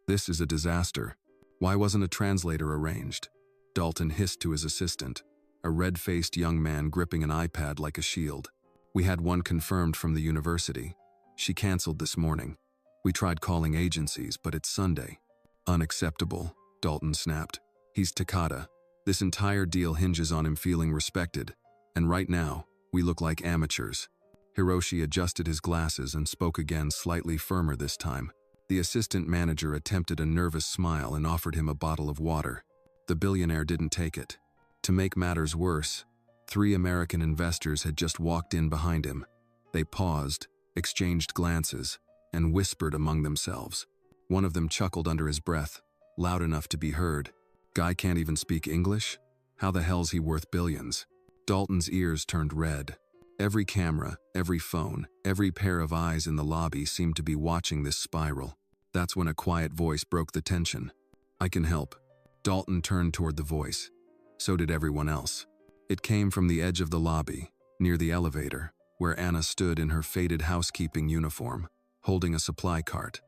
This is a disaster. Why wasn't a translator arranged? Dalton hissed to his assistant, a red-faced young man gripping an iPad like a shield. We had one confirmed from the university. She canceled this morning. We tried calling agencies, but it's Sunday. Unacceptable, Dalton snapped. He's Takata. This entire deal hinges on him feeling respected. And right now, we look like amateurs. Hiroshi adjusted his glasses and spoke again, slightly firmer this time. The assistant manager attempted a nervous smile and offered him a bottle of water. The billionaire didn't take it. To make matters worse, 3 American investors had just walked in behind him. They paused, exchanged glances, and whispered among themselves. One of them chuckled under his breath, loud enough to be heard. Guy can't even speak English? How the hell's he worth billions? Dalton's ears turned red. Every camera, every phone, every pair of eyes in the lobby seemed to be watching this spiral. That's when a quiet voice broke the tension. I can help. Dalton turned toward the voice. So did everyone else. It came from the edge of the lobby, near the elevator, where Anna stood in her faded housekeeping uniform, holding a supply cart.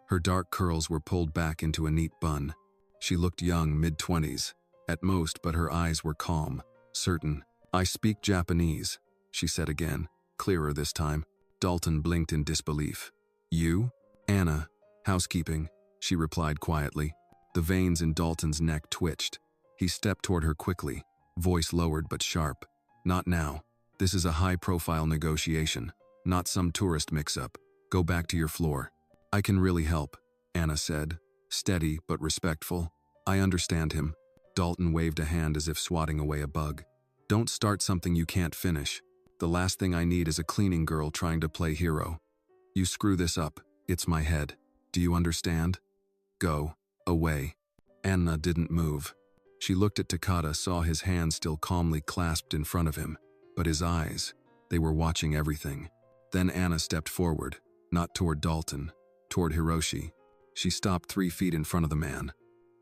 Her dark curls were pulled back into a neat bun. She looked young, mid-20s, at most, but her eyes were calm, certain. I speak Japanese, she said again, clearer this time. Dalton blinked in disbelief. You? Anna, housekeeping, she replied quietly. The veins in Dalton's neck twitched. He stepped toward her quickly, voice lowered but sharp. Not now. This is a high-profile negotiation, not some tourist mix-up. Go back to your floor. I can really help, Anna said, steady but respectful. I understand him. Dalton waved a hand as if swatting away a bug. Don't start something you can't finish. The last thing I need is a cleaning girl trying to play hero. You screw this up, it's my head. Do you understand? Go. Away. Anna didn't move. She looked at Takata, saw his hand still calmly clasped in front of him, but his eyes, they were watching everything. Then Anna stepped forward, not toward Dalton, toward Hiroshi. She stopped 3 feet in front of the man,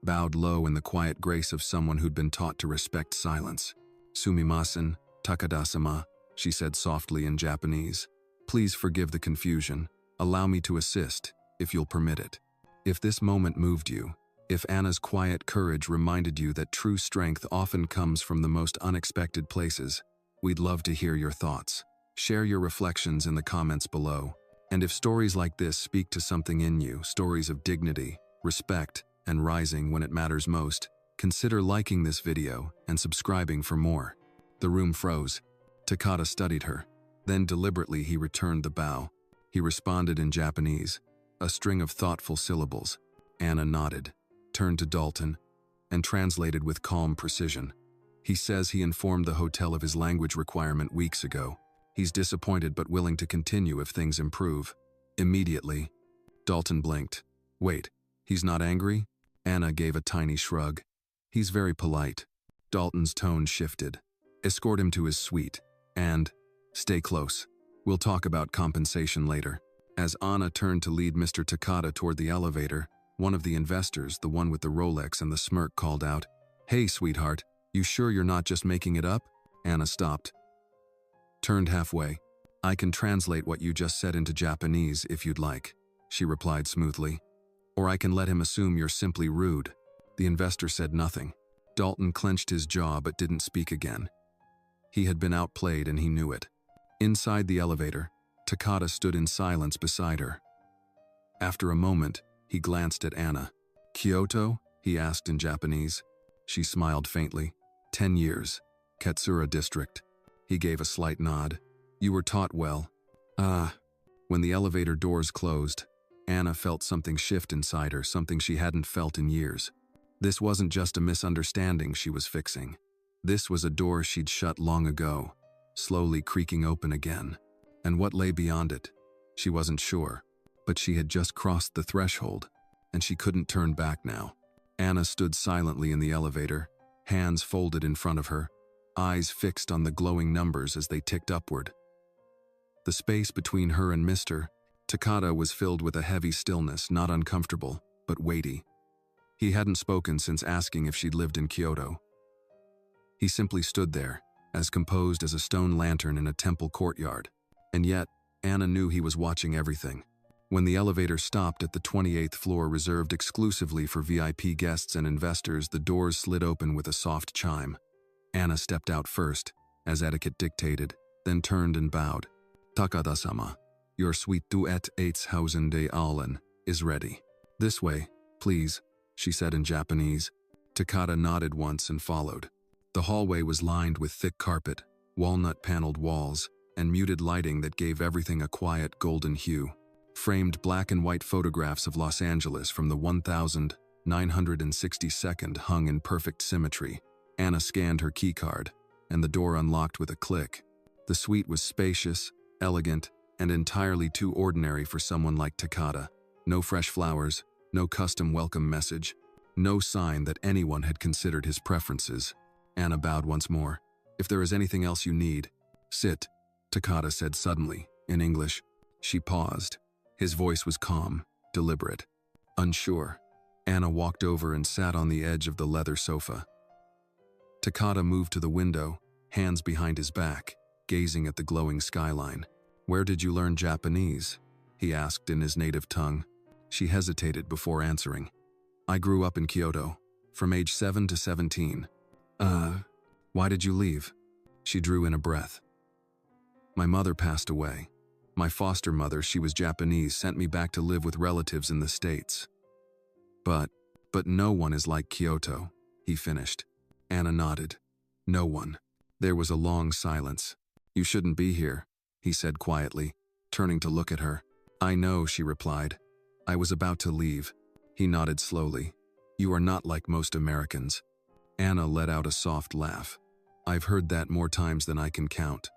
bowed low in the quiet grace of someone who'd been taught to respect silence. Sumimasen, Takada-sama, she said softly in Japanese. Please forgive the confusion. Allow me to assist, if you'll permit it. If this moment moved you, if Anna's quiet courage reminded you that true strength often comes from the most unexpected places, we'd love to hear your thoughts. Share your reflections in the comments below. And if stories like this speak to something in you, stories of dignity, respect, and rising when it matters most, consider liking this video and subscribing for more. The room froze. Takata studied her. Then deliberately he returned the bow. He responded in Japanese, a string of thoughtful syllables. Anna nodded, turned to Dalton, and translated with calm precision. He says he informed the hotel of his language requirement weeks ago. He's disappointed but willing to continue if things improve. Immediately. Dalton blinked. Wait, he's not angry? Anna gave a tiny shrug. He's very polite. Dalton's tone shifted. Escort him to his suite. And stay close. We'll talk about compensation later. As Anna turned to lead Mr. Takata toward the elevator, one of the investors, the one with the Rolex and the smirk, called out, Hey, sweetheart, you sure you're not just making it up? Anna stopped. Turned halfway. I can translate what you just said into Japanese if you'd like, she replied smoothly. Or I can let him assume you're simply rude. The investor said nothing. Dalton clenched his jaw but didn't speak again. He had been outplayed and he knew it. Inside the elevator, Takata stood in silence beside her. After a moment, he glanced at Anna. Kyoto? He asked in Japanese. She smiled faintly. 10 years. Katsura District. He gave a slight nod. You were taught well. When the elevator doors closed, Anna felt something shift inside her, something she hadn't felt in years. This wasn't just a misunderstanding she was fixing. This was a door she'd shut long ago, slowly creaking open again. And what lay beyond it? She wasn't sure, but she had just crossed the threshold, and she couldn't turn back now. Anna stood silently in the elevator, hands folded in front of her, eyes fixed on the glowing numbers as they ticked upward. The space between her and Mr. Takata was filled with a heavy stillness, not uncomfortable, but weighty. He hadn't spoken since asking if she'd lived in Kyoto. He simply stood there, as composed as a stone lantern in a temple courtyard. And yet, Anna knew he was watching everything. When the elevator stopped at the 28th floor reserved exclusively for VIP guests and investors, the doors slid open with a soft chime. Anna stepped out first, as etiquette dictated, then turned and bowed. Takada-sama, your suite duet 8000 de Allen is ready. This way, please, she said in Japanese. Takada nodded once and followed. The hallway was lined with thick carpet, walnut-paneled walls, and muted lighting that gave everything a quiet golden hue. Framed black and white photographs of Los Angeles from the 1962nd hung in perfect symmetry. Anna scanned her keycard, and the door unlocked with a click. The suite was spacious, elegant, and entirely too ordinary for someone like Takada. No fresh flowers, no custom welcome message, no sign that anyone had considered his preferences. Anna bowed once more. If there is anything else you need, sit, Takada said suddenly, in English. She paused. His voice was calm, deliberate. Unsure, Anna walked over and sat on the edge of the leather sofa. Takada moved to the window, hands behind his back, gazing at the glowing skyline. Where did you learn Japanese? He asked in his native tongue. She hesitated before answering. I grew up in Kyoto, from age 7 to 17. Why did you leave? She drew in a breath. My mother passed away. My foster mother, she was Japanese, sent me back to live with relatives in the States. But no one is like Kyoto, he finished. Anna nodded. No one. There was a long silence. You shouldn't be here, he said quietly, turning to look at her. I know, she replied. I was about to leave. He nodded slowly. You are not like most Americans. Anna let out a soft laugh. I've heard that more times than I can count.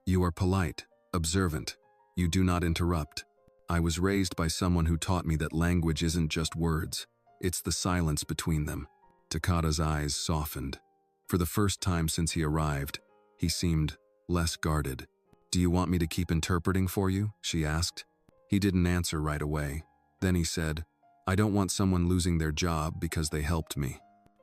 You are polite, observant. You do not interrupt. I was raised by someone who taught me that language isn't just words. It's the silence between them. Takada's eyes softened. For the first time since he arrived, he seemed less guarded. Do you want me to keep interpreting for you? She asked. He didn't answer right away. Then he said, I don't want someone losing their job because they helped me.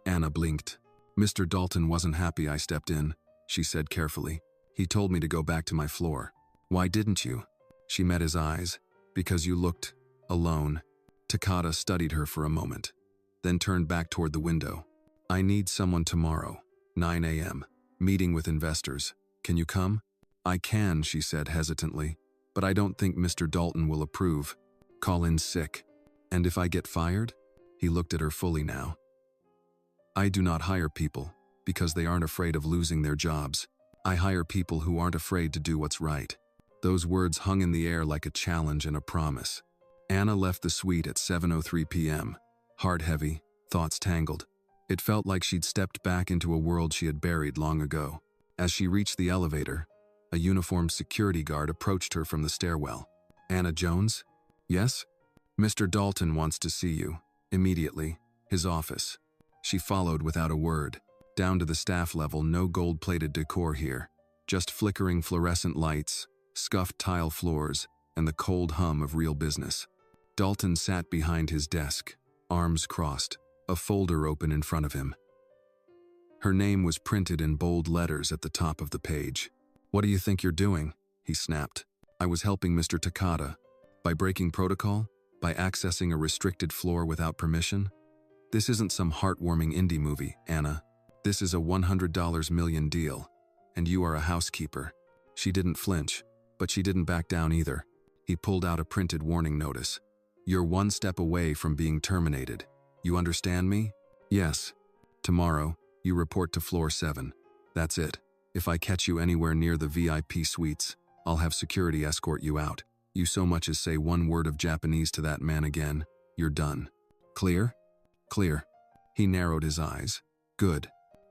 Anna blinked. Mr. Dalton wasn't happy I stepped in, she said carefully. He told me to go back to my floor. Why didn't you? She met his eyes. Because you looked alone. Takada studied her for a moment, then turned back toward the window. I need someone tomorrow, 9 a.m., meeting with investors. Can you come? I can, she said hesitantly, but I don't think Mr. Dalton will approve. Call in sick. And if I get fired? He looked at her fully now. I do not hire people because they aren't afraid of losing their jobs. I hire people who aren't afraid to do what's right. Those words hung in the air like a challenge and a promise. Anna left the suite at 7:03 p.m., heart heavy, thoughts tangled. It felt like she'd stepped back into a world she had buried long ago. As she reached the elevator, a uniformed security guard approached her from the stairwell. Anna Jones? Yes? Mr. Dalton wants to see you. Immediately. His office. She followed without a word. Down to the staff level, no gold-plated decor here. Just flickering fluorescent lights, scuffed tile floors, and the cold hum of real business. Dalton sat behind his desk, arms crossed, a folder open in front of him. Her name was printed in bold letters at the top of the page. What do you think you're doing? He snapped. I was helping Mr. Takada. By breaking protocol? By accessing a restricted floor without permission? This isn't some heartwarming indie movie, Anna. This is a $100 million deal. And you are a housekeeper. She didn't flinch, but she didn't back down either. He pulled out a printed warning notice. You're one step away from being terminated. You understand me? Yes. Tomorrow, you report to floor 7. That's it. If I catch you anywhere near the VIP suites, I'll have security escort you out. You so much as say one word of Japanese to that man again, you're done. Clear? Clear. He narrowed his eyes. Good.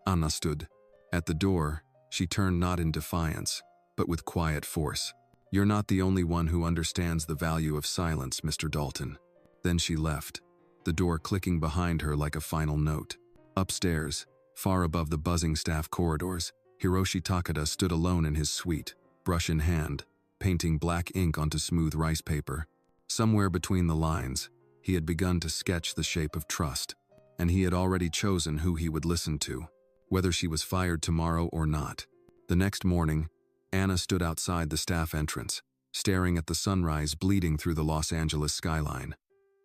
Anna stood. At the door, she turned not in defiance, but with quiet force. You're not the only one who understands the value of silence, Mr. Dalton. Then she left, the door clicking behind her like a final note. Upstairs, far above the buzzing staff corridors, Hiroshi Takada stood alone in his suite, brush in hand, painting black ink onto smooth rice paper. Somewhere between the lines, he had begun to sketch the shape of trust, and he had already chosen who he would listen to, whether she was fired tomorrow or not. The next morning, Anna stood outside the staff entrance. staring at the sunrise bleeding through the Los Angeles skyline.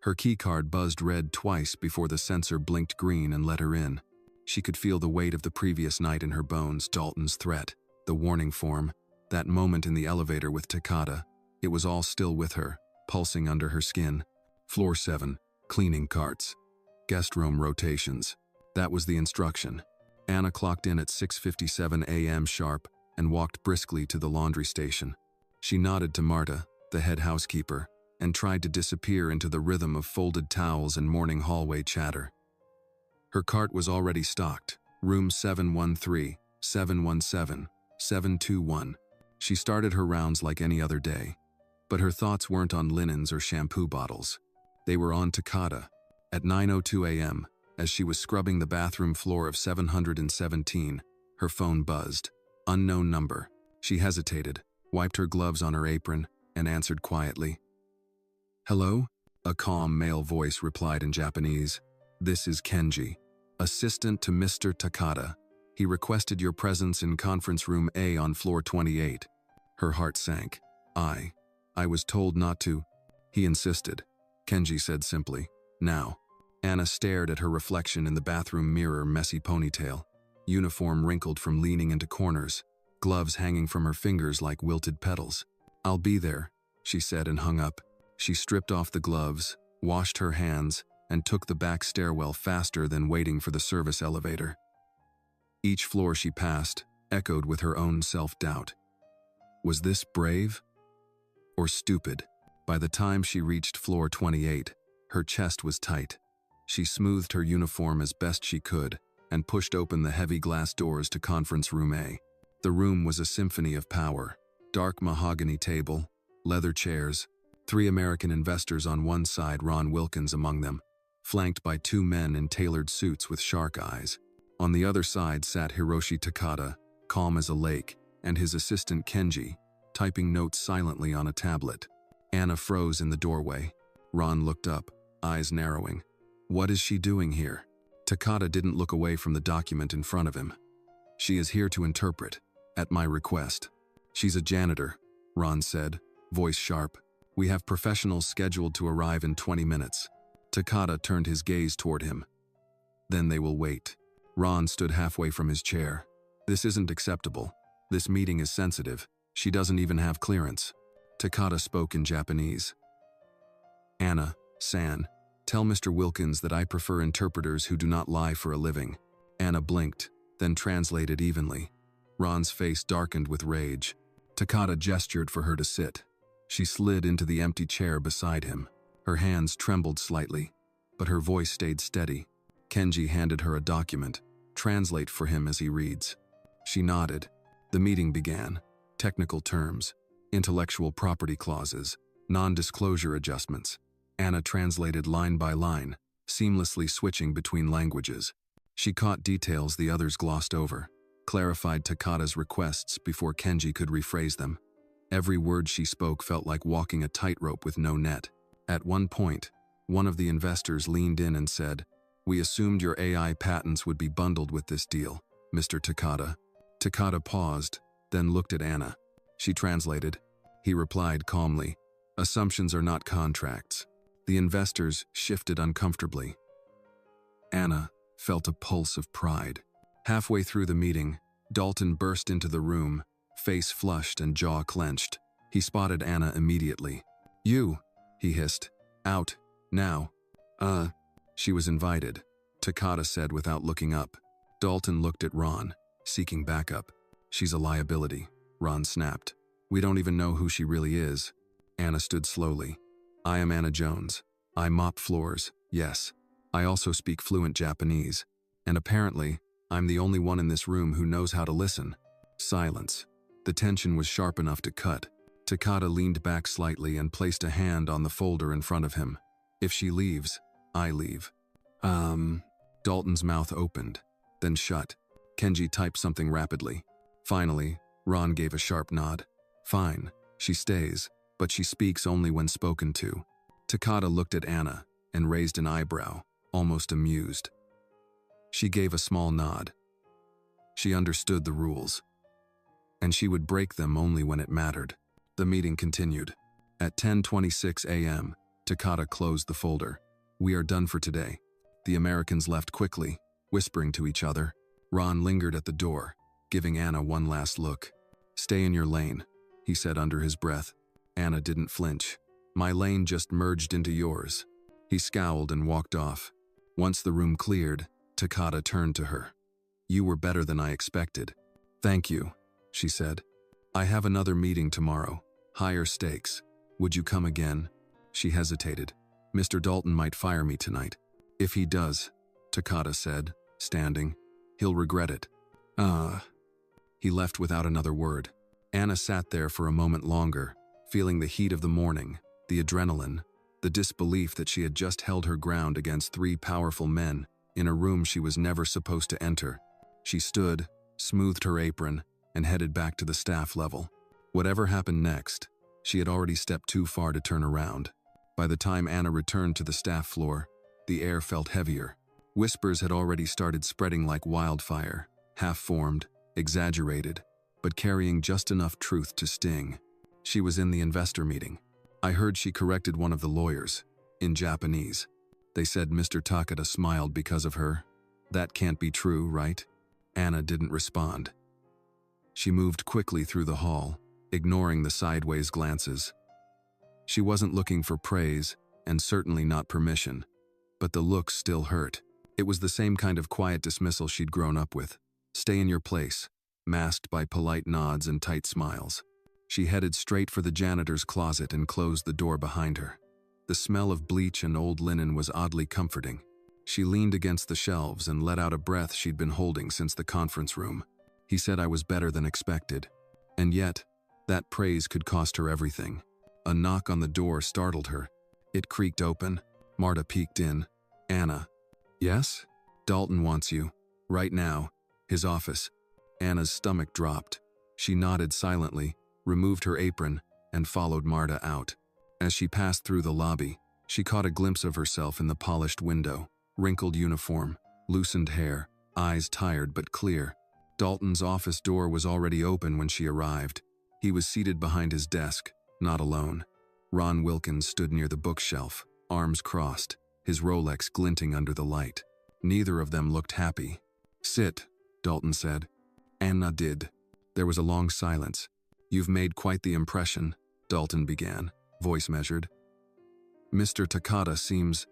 Her keycard buzzed red twice before the sensor blinked green and let her in. She could feel the weight of the previous night in her bones, Dalton's threat, the warning form, that moment in the elevator with Takata. It was all still with her, pulsing under her skin. Floor 7, cleaning carts. Guest room rotations. That was the instruction. Anna clocked in at 6:57 a.m. sharp and walked briskly to the laundry station. She nodded to Marta, the head housekeeper, and tried to disappear into the rhythm of folded towels and morning hallway chatter. Her cart was already stocked. Room 713, 717, 721. She started her rounds like any other day. But her thoughts weren't on linens or shampoo bottles. They were on Takata. At 9:02 a.m., as she was scrubbing the bathroom floor of 717, her phone buzzed. Unknown number. She hesitated, wiped her gloves on her apron, and answered quietly. "Hello?" A calm male voice replied in Japanese. "This is Kenji, assistant to Mr. Takata. He requested your presence in conference room A on floor 28. Her heart sank. I was told not to." He insisted. Kenji said simply, "Now." Anna stared at her reflection in the bathroom mirror, messy ponytail, uniform wrinkled from leaning into corners, gloves hanging from her fingers like wilted petals. "I'll be there," she said and hung up. She stripped off the gloves, washed her hands, and took the back stairwell faster than waiting for the service elevator. Each floor she passed echoed with her own self-doubt. Was this brave? Or stupid? By the time she reached floor 28, her chest was tight. She smoothed her uniform as best she could and pushed open the heavy glass doors to conference room A. The room was a symphony of power. Dark mahogany table, leather chairs, 3 American investors on one side, Ron Wilkins among them, flanked by 2 men in tailored suits with shark eyes. On the other side sat Hiroshi Takata, calm as a lake, and his assistant Kenji, typing notes silently on a tablet. Anna froze in the doorway. Ron looked up, eyes narrowing. What is she doing here? Takata didn't look away from the document in front of him. She is here to interpret, at my request. She's a janitor, Ron said, voice sharp. We have professionals scheduled to arrive in 20 minutes. Takata turned his gaze toward him. Then they will wait. Ron stood halfway from his chair. This isn't acceptable. This meeting is sensitive. She doesn't even have clearance. Takata spoke in Japanese. Anna, San, tell Mr. Wilkins that I prefer interpreters who do not lie for a living. Anna blinked, then translated evenly. Ron's face darkened with rage. Takata gestured for her to sit. She slid into the empty chair beside him. Her hands trembled slightly, but her voice stayed steady. Kenji handed her a document. Translate for him as he reads. She nodded. The meeting began. Technical terms, intellectual property clauses, non-disclosure adjustments. Anna translated line by line, seamlessly switching between languages. She caught details the others glossed over, clarified Takata's requests before Kenji could rephrase them. Every word she spoke felt like walking a tightrope with no net. At one point, one of the investors leaned in and said, "We assumed your AI patents would be bundled with this deal, Mr. Takata." Takata paused, then looked at Anna. She translated. He replied calmly, "Assumptions are not contracts." The investors shifted uncomfortably. Anna felt a pulse of pride. Halfway through the meeting, Dalton burst into the room, face flushed and jaw clenched. He spotted Anna immediately. "You," he hissed. "Out, now." She was invited, Takata said without looking up. Dalton looked at Ron, seeking backup. "She's a liability," Ron snapped. "We don't even know who she really is." Anna stood slowly. "I am Anna Jones. I mop floors, yes. I also speak fluent Japanese. And apparently, I'm the only one in this room who knows how to listen." Silence. The tension was sharp enough to cut. Takata leaned back slightly and placed a hand on the folder in front of him. "If she leaves, I leave." Dalton's mouth opened, then shut. Kenji typed something rapidly. Finally, Ron gave a sharp nod. "Fine, she stays, but she speaks only when spoken to." Takata looked at Anna and raised an eyebrow, almost amused. She gave a small nod. She understood the rules, and she would break them only when it mattered. The meeting continued. At 10:26 a.m., Takata closed the folder. "We are done for today." The Americans left quickly, whispering to each other. Ron lingered at the door, giving Anna one last look. "Stay in your lane," he said under his breath. Anna didn't flinch. "My lane just merged into yours." He scowled and walked off. Once the room cleared, Takata turned to her. "You were better than I expected." "Thank you," she said. "I have another meeting tomorrow. Higher stakes. Would you come again?" She hesitated. "Mr. Dalton might fire me tonight." "If he does," Takata said, standing, "he'll regret it." He left without another word. Anna sat there for a moment longer, feeling the heat of the morning, the adrenaline, the disbelief that she had just held her ground against three powerful men in a room she was never supposed to enter. She stood, smoothed her apron, and headed back to the staff level. Whatever happened next, she had already stepped too far to turn around. By the time Anna returned to the staff floor, the air felt heavier. Whispers had already started spreading like wildfire, half-formed, exaggerated, but carrying just enough truth to sting. She was in the investor meeting. "I heard she corrected one of the lawyers, in Japanese. They said Mr. Takata smiled because of her. That can't be true, right?" Anna didn't respond. She moved quickly through the hall, ignoring the sideways glances. She wasn't looking for praise, and certainly not permission. But the looks still hurt. It was the same kind of quiet dismissal she'd grown up with. "Stay in your place," masked by polite nods and tight smiles. She headed straight for the janitor's closet and closed the door behind her. The smell of bleach and old linen was oddly comforting. She leaned against the shelves and let out a breath she'd been holding since the conference room. He said I was better than expected. And yet, that praise could cost her everything. A knock on the door startled her. It creaked open. Marta peeked in. "Anna." "Yes?" "Dalton wants you. Right now. His office." Anna's stomach dropped. She nodded silently, removed her apron, and followed Marta out. As she passed through the lobby, she caught a glimpse of herself in the polished window. Wrinkled uniform, loosened hair, eyes tired but clear. Dalton's office door was already open when she arrived. He was seated behind his desk, not alone. Ron Wilkins stood near the bookshelf, arms crossed, his Rolex glinting under the light. Neither of them looked happy. "Sit," Dalton said. Anna did. There was a long silence. "You've made quite the impression," Dalton began, voice measured. "Mr. Takata seems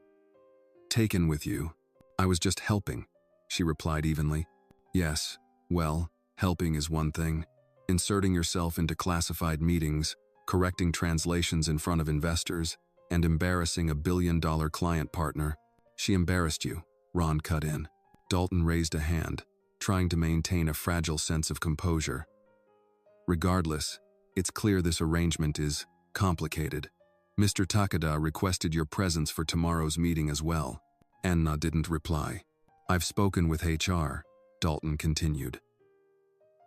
taken with you." "I was just helping," she replied evenly. "Yes, well, helping is one thing. Inserting yourself into classified meetings, correcting translations in front of investors, and embarrassing a billion-dollar client partner. She embarrassed you," Ron cut in. Dalton raised a hand, trying to maintain a fragile sense of composure. "Regardless, it's clear this arrangement is complicated. Mr. Takada requested your presence for tomorrow's meeting as well." Anna didn't reply. "I've spoken with HR," Dalton continued.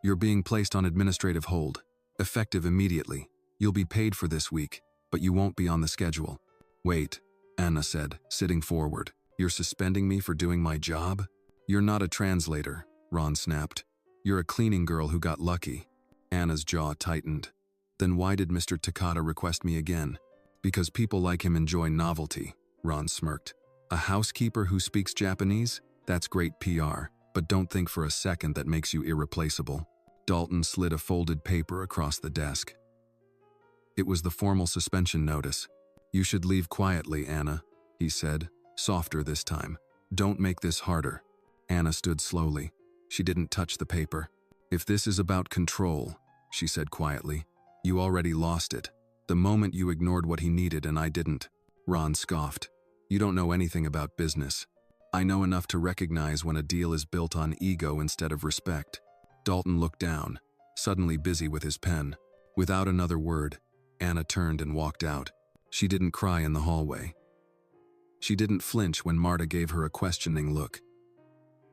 "You're being placed on administrative hold, effective immediately. You'll be paid for this week, but you won't be on the schedule." "Wait," Anna said, sitting forward. "You're suspending me for doing my job?" "You're not a translator," Ron snapped. "You're a cleaning girl who got lucky." Anna's jaw tightened. "Then why did Mr. Takata request me again?" "Because people like him enjoy novelty," Ron smirked. "A housekeeper who speaks Japanese? That's great PR, but don't think for a second that makes you irreplaceable." Dalton slid a folded paper across the desk. It was the formal suspension notice. "You should leave quietly, Anna," he said, softer this time. "Don't make this harder." Anna stood slowly. She didn't touch the paper. "If this is about control," she said quietly, "you already lost it. The moment you ignored what he needed and I didn't." Ron scoffed. "You don't know anything about business. I know enough to recognize when a deal is built on ego instead of respect." Dalton looked down, suddenly busy with his pen. Without another word, Anna turned and walked out. She didn't cry in the hallway. She didn't flinch when Marta gave her a questioning look.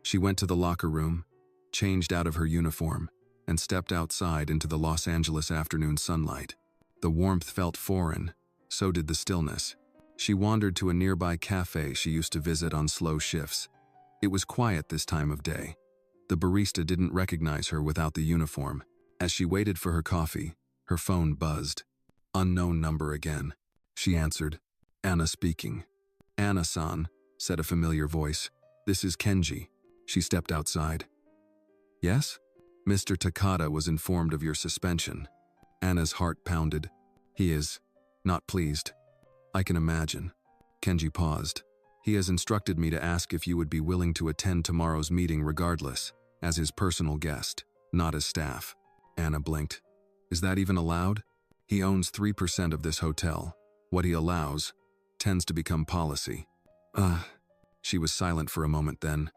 She went to the locker room, changed out of her uniform, and stepped outside into the Los Angeles afternoon sunlight. The warmth felt foreign, so did the stillness. She wandered to a nearby cafe she used to visit on slow shifts. It was quiet this time of day. The barista didn't recognize her without the uniform. As she waited for her coffee, her phone buzzed. Unknown number again. She answered. Anna speaking. Anna-san, said a familiar voice. This is Kenji. She stepped outside. Yes? Mr. Takada was informed of your suspension. Anna's heart pounded. He is not pleased. I can imagine. Kenji paused. He has instructed me to ask if you would be willing to attend tomorrow's meeting regardless, as his personal guest, not as staff. Anna blinked. Is that even allowed? He owns 3% of this hotel. What he allows tends to become policy. She was silent for a moment then.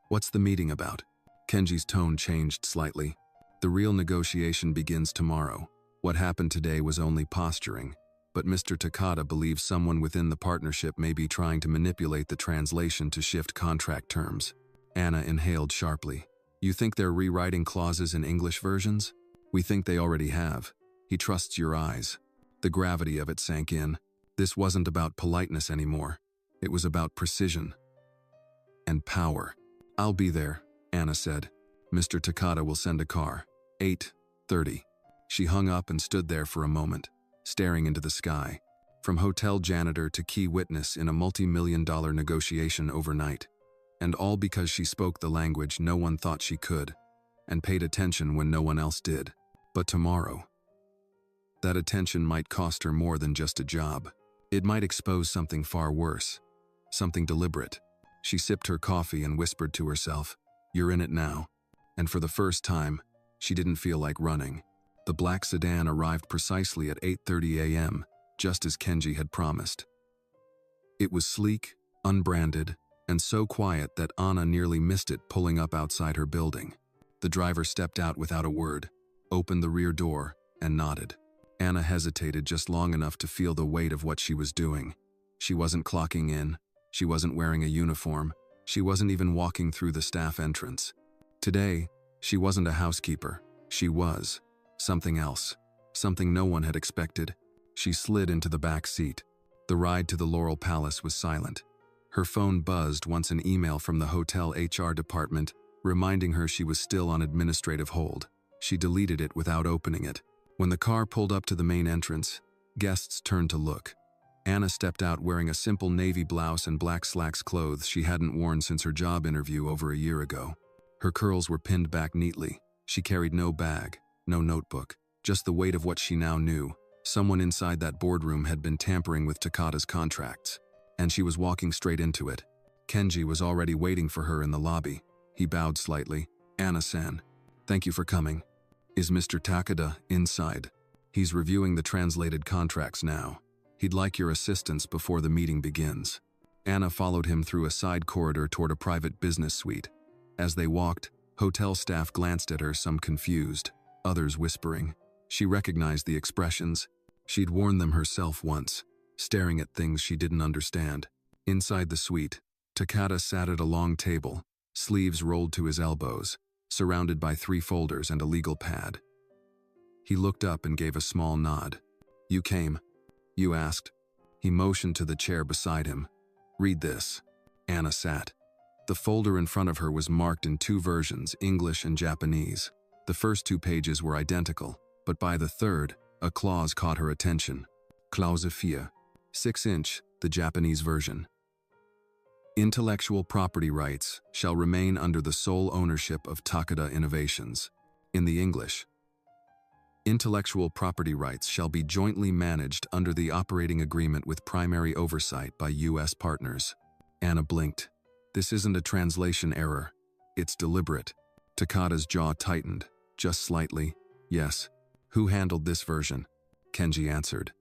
What's the meeting about? Kenji's tone changed slightly. The real negotiation begins tomorrow. What happened today was only posturing, but Mr. Takada believes someone within the partnership may be trying to manipulate the translation to shift contract terms. Anna inhaled sharply. You think they're rewriting clauses in English versions? We think they already have. He trusts your eyes. The gravity of it sank in. This wasn't about politeness anymore. It was about precision and power. I'll be there, Anna said. Mr. Takada will send a car. 8:30. She hung up and stood there for a moment, staring into the sky. From hotel janitor to key witness in a multi-million-dollar negotiation overnight. And all because she spoke the language no one thought she could, and paid attention when no one else did. But tomorrow, that attention might cost her more than just a job. It might expose something far worse, something deliberate. She sipped her coffee and whispered to herself, "You're in it now." And for the first time, she didn't feel like running. The black sedan arrived precisely at 8:30 a.m., just as Kenji had promised. It was sleek, unbranded, and so quiet that Anna nearly missed it pulling up outside her building. The driver stepped out without a word, opened the rear door, and nodded. Anna hesitated just long enough to feel the weight of what she was doing. She wasn't clocking in. She wasn't wearing a uniform. She wasn't even walking through the staff entrance. Today, she wasn't a housekeeper. She was something else, something no one had expected. She slid into the back seat. The ride to the Laurel Palace was silent. Her phone buzzed once an email from the hotel HR department reminding her she was still on administrative hold. She deleted it without opening it. When the car pulled up to the main entrance, guests turned to look. Anna stepped out wearing a simple navy blouse and black slacks, clothes she hadn't worn since her job interview over a year ago. Her curls were pinned back neatly. She carried no bag, no notebook, just the weight of what she now knew. Someone inside that boardroom had been tampering with Takada's contracts, and she was walking straight into it. Kenji was already waiting for her in the lobby. He bowed slightly. "Anna-san, thank you for coming. Is Mr. Takada inside? He's reviewing the translated contracts now. He'd like your assistance before the meeting begins." Anna followed him through a side corridor toward a private business suite. As they walked, hotel staff glanced at her, some confused, others whispering. She recognized the expressions. She'd worn them herself once, staring at things she didn't understand. Inside the suite, Takada sat at a long table, sleeves rolled to his elbows, surrounded by 3 folders and a legal pad. He looked up and gave a small nod. "You came?" "You asked." He motioned to the chair beside him. "Read this." Anna sat. The folder in front of her was marked in 2 versions, English and Japanese. The first 2 pages were identical, but by the third, a clause caught her attention. Clause 4, 6-inch, the Japanese version. Intellectual property rights shall remain under the sole ownership of Takada Innovations. In the English, intellectual property rights shall be jointly managed under the operating agreement with primary oversight by U.S. partners. Anna blinked. This isn't a translation error. It's deliberate. Takada's jaw tightened, just slightly. "Yes." "Who handled this version?" Kenji answered.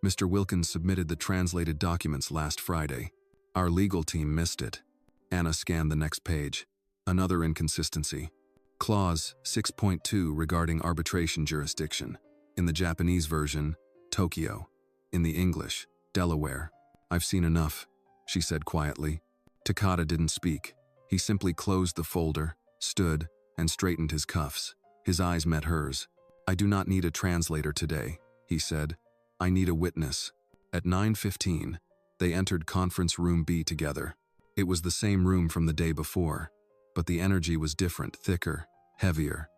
"Mr. Wilkins submitted the translated documents last Friday. Our legal team missed it." Anna scanned the next page. Another inconsistency. Clause 6.2 regarding arbitration jurisdiction. In the Japanese version, Tokyo. In the English, Delaware. "I've seen enough," she said quietly. Takada didn't speak. He simply closed the folder, stood, and straightened his cuffs. His eyes met hers. "I do not need a translator today," he said. "I need a witness." At 9:15, they entered conference room B together. It was the same room from the day before, but the energy was different, thicker, heavier.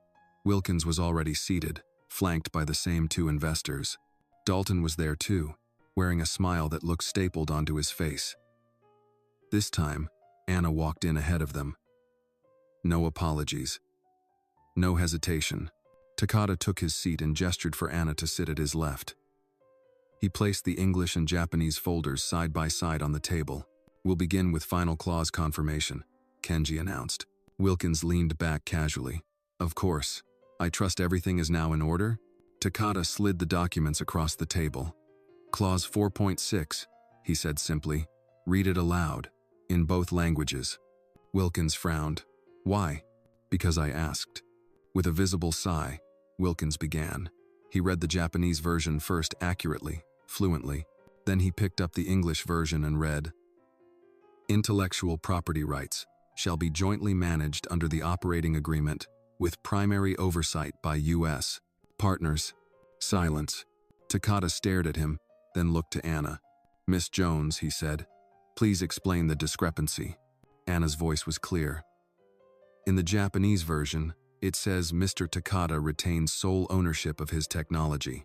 Wilkins was already seated, flanked by the same 2 investors. Dalton was there too, wearing a smile that looked stapled onto his face. This time, Anna walked in ahead of them. No apologies. No hesitation. Takada took his seat and gestured for Anna to sit at his left. He placed the English and Japanese folders side by side on the table. "We'll begin with final clause confirmation," Kenji announced. Wilkins leaned back casually. "Of course. I trust everything is now in order?" Takada slid the documents across the table. "Clause 4.6, he said simply. "Read it aloud, in both languages." Wilkins frowned. "Why?" "Because I asked." With a visible sigh, Wilkins began. He read the Japanese version first accurately, fluently. Then he picked up the English version and read, "Intellectual property rights shall be jointly managed under the operating agreement with primary oversight by U.S. partners." Silence. Takada stared at him, then looked to Anna. "Miss Jones," he said, "please explain the discrepancy." Anna's voice was clear. "In the Japanese version, it says Mr. Takada retains sole ownership of his technology.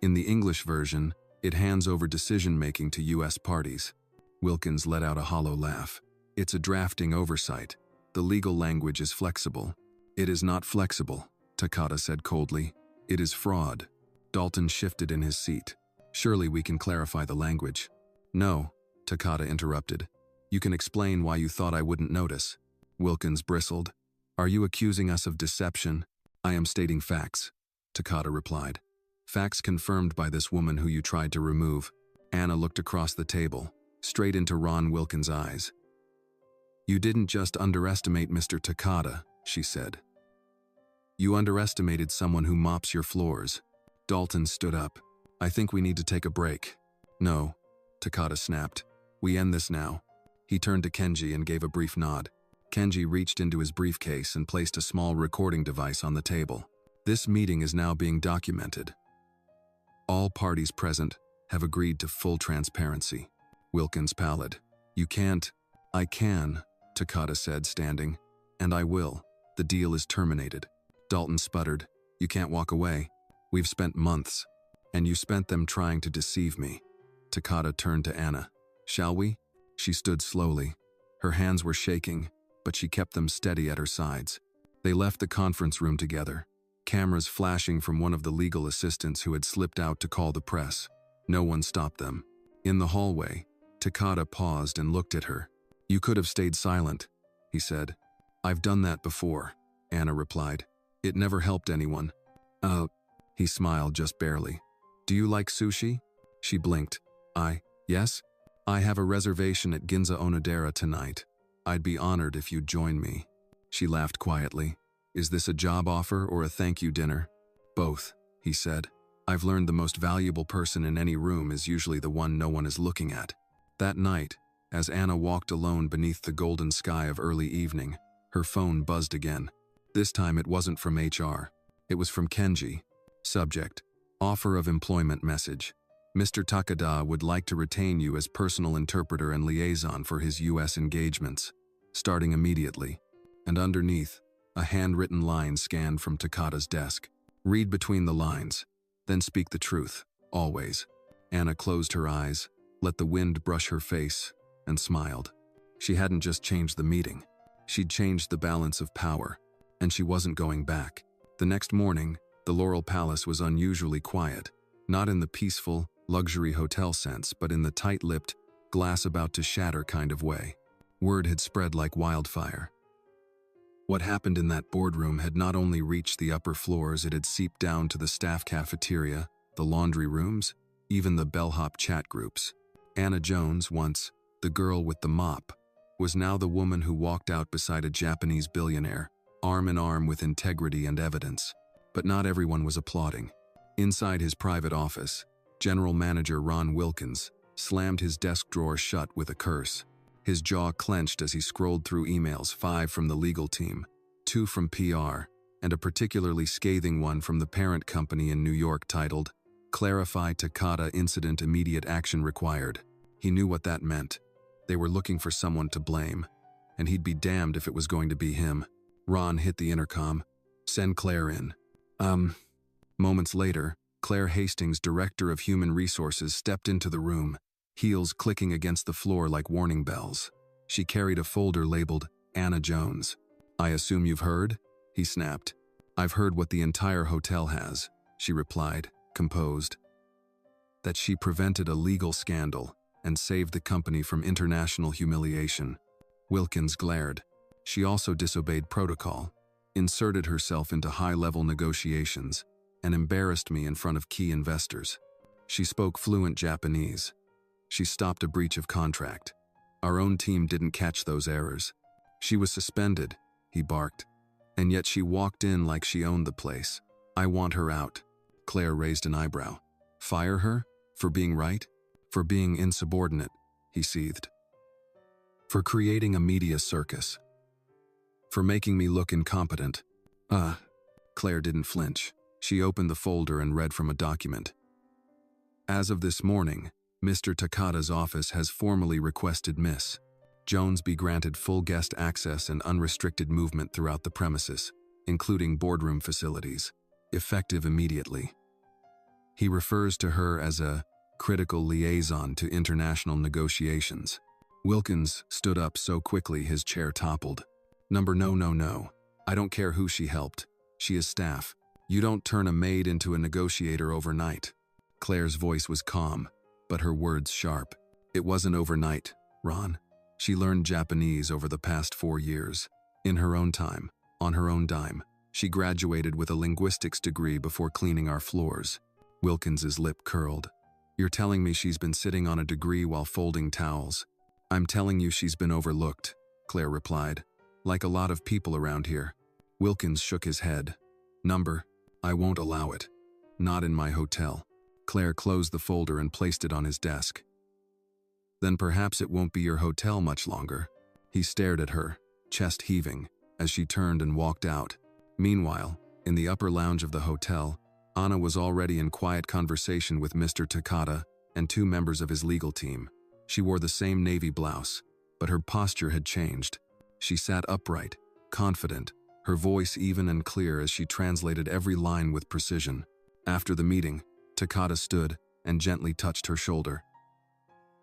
In the English version, it hands over decision-making to U.S. parties." Wilkins let out a hollow laugh. "It's a drafting oversight. The legal language is flexible." "It is not flexible," Takada said coldly. "It is fraud." Dalton shifted in his seat. "Surely we can clarify the language." "No," Takada interrupted. "You can explain why you thought I wouldn't notice." Wilkins bristled. "Are you accusing us of deception?" "I am stating facts," Takada replied. "Facts confirmed by this woman who you tried to remove." Anna looked across the table, straight into Ron Wilkins' eyes. "You didn't just underestimate Mr. Takada," she said. "You underestimated someone who mops your floors." Dalton stood up. "I think we need to take a break." "No," Takada snapped. "We end this now." He turned to Kenji and gave a brief nod. Kenji reached into his briefcase and placed a small recording device on the table. "This meeting is now being documented. All parties present have agreed to full transparency." Wilkins pallid. "You can't." "I can," Takada said, standing. "And I will. The deal is terminated." Dalton sputtered. "You can't walk away. We've spent months. And you spent them trying to deceive me." Takada turned to Anna. "Shall we?" She stood slowly. Her hands were shaking, but she kept them steady at her sides. They left the conference room together, cameras flashing from one of the legal assistants who had slipped out to call the press. No one stopped them. In the hallway, Takada paused and looked at her. "You could have stayed silent," he said. "I've done that before," Anna replied. "It never helped anyone." He smiled just barely. "Do you like sushi?" She blinked. Yes? "I have a reservation at Ginza Onodera tonight. I'd be honored if you'd join me." She laughed quietly. "Is this a job offer or a thank you dinner?" "Both," he said. "I've learned the most valuable person in any room is usually the one no one is looking at." That night, as Anna walked alone beneath the golden sky of early evening, her phone buzzed again. This time it wasn't from HR. It was from Kenji. Subject: Offer of employment message. Mr. Takada would like to retain you as personal interpreter and liaison for his U.S. engagements, starting immediately. And underneath, a handwritten line scanned from Takada's desk. "Read between the lines, then speak the truth, always." Anna closed her eyes, let the wind brush her face, and smiled. She hadn't just changed the meeting. She'd changed the balance of power, and she wasn't going back. The next morning, the Laurel Palace was unusually quiet, not in the peaceful, luxury hotel sense, but in the tight-lipped, glass-about-to-shatter kind of way. Word had spread like wildfire. What happened in that boardroom had not only reached the upper floors, it had seeped down to the staff cafeteria, the laundry rooms, even the bellhop chat groups. Anna Jones, once the girl with the mop, was now the woman who walked out beside a Japanese billionaire, arm in arm with integrity and evidence. But not everyone was applauding. Inside his private office, General Manager Ron Wilkins slammed his desk drawer shut with a curse. His jaw clenched as he scrolled through emails, 5 from the legal team, 2 from PR, and a particularly scathing one from the parent company in New York titled, "Clarify Takada Incident Immediate Action Required." He knew what that meant. They were looking for someone to blame, and he'd be damned if it was going to be him. Ron hit the intercom. "Send Claire in." Moments later, Claire Hastings, Director of Human Resources, stepped into the room, heels clicking against the floor like warning bells. She carried a folder labeled Anna Jones. "I assume you've heard?" he snapped. "I've heard what the entire hotel has," she replied, composed. "That she prevented a legal scandal and saved the company from international humiliation." Wilkins glared. She also disobeyed protocol, inserted herself into high-level negotiations, and embarrassed me in front of key investors. She spoke fluent Japanese. She stopped a breach of contract. Our own team didn't catch those errors. She was suspended, he barked. And yet she walked in like she owned the place. "I want her out." Claire raised an eyebrow. "Fire her? For being right? For being insubordinate?" he seethed. "For creating a media circus. For making me look incompetent." Claire didn't flinch. She opened the folder and read from a document. "As of this morning, Mr. Takada's office has formally requested Miss Jones be granted full guest access and unrestricted movement throughout the premises, including boardroom facilities, effective immediately." He refers to her as a critical liaison to international negotiations. Wilkins stood up so quickly his chair toppled. No. I don't care who she helped. She is staff. You don't turn a maid into a negotiator overnight." Claire's voice was calm, but her words sharp. "It wasn't overnight, Ron. She learned Japanese over the past 4 years. In her own time, on her own dime. She graduated with a linguistics degree before cleaning our floors." Wilkins's lip curled. "You're telling me she's been sitting on a degree while folding towels?" "I'm telling you she's been overlooked," Claire replied. "Like a lot of people around here." Wilkins shook his head. I won't allow it. Not in my hotel." Claire closed the folder and placed it on his desk. "Then perhaps it won't be your hotel much longer." He stared at her, chest heaving, as she turned and walked out. Meanwhile, in the upper lounge of the hotel, Anna was already in quiet conversation with Mr. Takada and 2 members of his legal team. She wore the same navy blouse, but her posture had changed. She sat upright, confident, her voice even and clear as she translated every line with precision. After the meeting, Takada stood and gently touched her shoulder.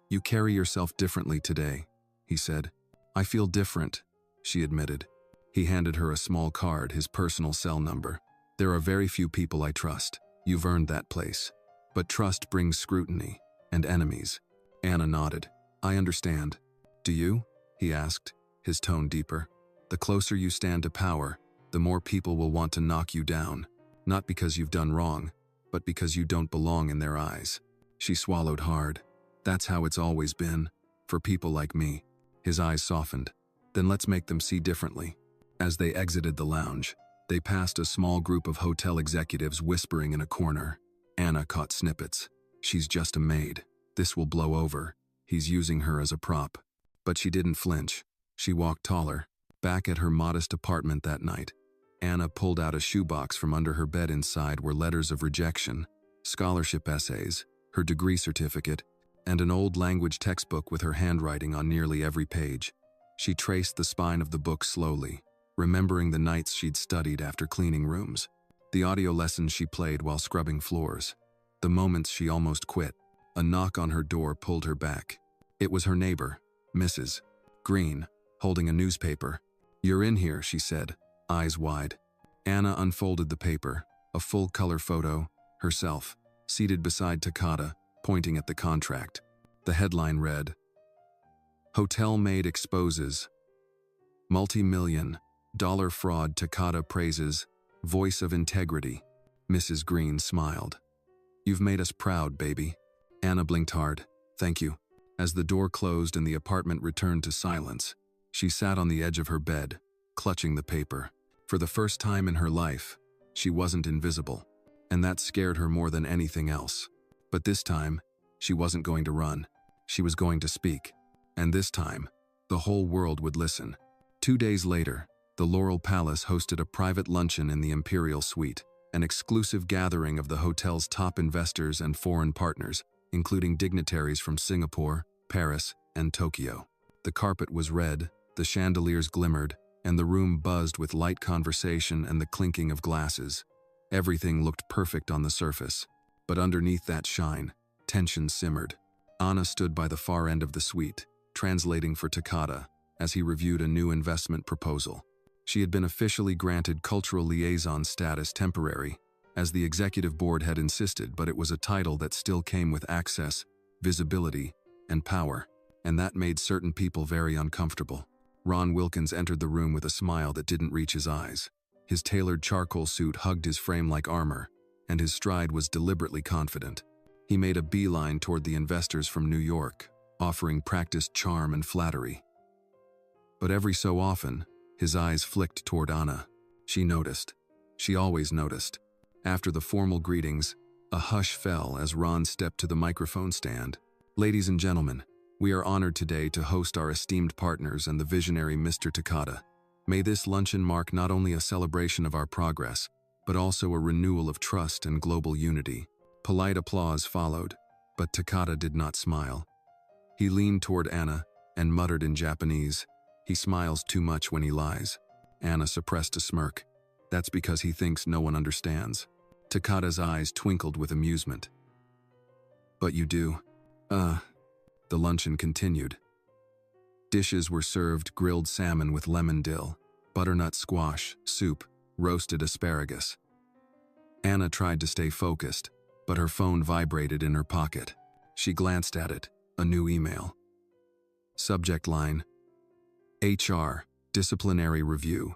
"You carry yourself differently today," he said. "I feel different," she admitted. He handed her a small card, his personal cell number. "There are very few people I trust. You've earned that place. But trust brings scrutiny and enemies." Anna nodded. "I understand." "Do you?" he asked, his tone deeper. "The closer you stand to power, the more people will want to knock you down. Not because you've done wrong, but because you don't belong in their eyes." She swallowed hard. "That's how it's always been, for people like me." His eyes softened. "Then let's make them see differently." As they exited the lounge, they passed a small group of hotel executives whispering in a corner. Anna caught snippets. "She's just a maid. This will blow over. He's using her as a prop." But she didn't flinch. She walked taller. Back at her modest apartment that night, Anna pulled out a shoebox from under her bed. Inside were letters of rejection, scholarship essays, her degree certificate, and an old language textbook with her handwriting on nearly every page. She traced the spine of the book slowly, remembering the nights she'd studied after cleaning rooms, the audio lessons she played while scrubbing floors, the moments she almost quit. A knock on her door pulled her back. It was her neighbor, Mrs. Green, holding a newspaper. "You're in here," she said, eyes wide. Anna unfolded the paper, a full-color photo, herself, seated beside Takada, pointing at the contract. The headline read, "Hotel Maid Exposes. Multi-million-dollar fraud Takada praises. Voice of integrity." Mrs. Green smiled. "You've made us proud, baby." Anna blinked hard. "Thank you." As the door closed and the apartment returned to silence, she sat on the edge of her bed, clutching the paper. For the first time in her life, she wasn't invisible, and that scared her more than anything else. But this time, she wasn't going to run. She was going to speak. And this time, the whole world would listen. 2 days later, the Laurel Palace hosted a private luncheon in the Imperial Suite, an exclusive gathering of the hotel's top investors and foreign partners, including dignitaries from Singapore, Paris, and Tokyo. The carpet was red, the chandeliers glimmered, and the room buzzed with light conversation and the clinking of glasses. Everything looked perfect on the surface. But underneath that shine, tension simmered. Anna stood by the far end of the suite, translating for Takata as he reviewed a new investment proposal. She had been officially granted cultural liaison status temporary, as the executive board had insisted, but it was a title that still came with access, visibility, and power, and that made certain people very uncomfortable. Ron Wilkins entered the room with a smile that didn't reach his eyes. His tailored charcoal suit hugged his frame like armor, and his stride was deliberately confident. He made a beeline toward the investors from New York, offering practiced charm and flattery. But every so often, his eyes flicked toward Anna. She noticed. She always noticed. After the formal greetings, a hush fell as Ron stepped to the microphone stand. Ladies and gentlemen, we are honored today to host our esteemed partners and the visionary Mr. Takata. May this luncheon mark not only a celebration of our progress, but also a renewal of trust and global unity. Polite applause followed, but Takata did not smile. He leaned toward Anna and muttered in Japanese, "He smiles too much when he lies." Anna suppressed a smirk. "That's because he thinks no one understands." Takata's eyes twinkled with amusement. "But you do." The luncheon continued. Dishes were served: grilled salmon with lemon dill, butternut squash, soup, roasted asparagus. Anna tried to stay focused, but her phone vibrated in her pocket. She glanced at it, a new email. Subject line: HR, disciplinary review.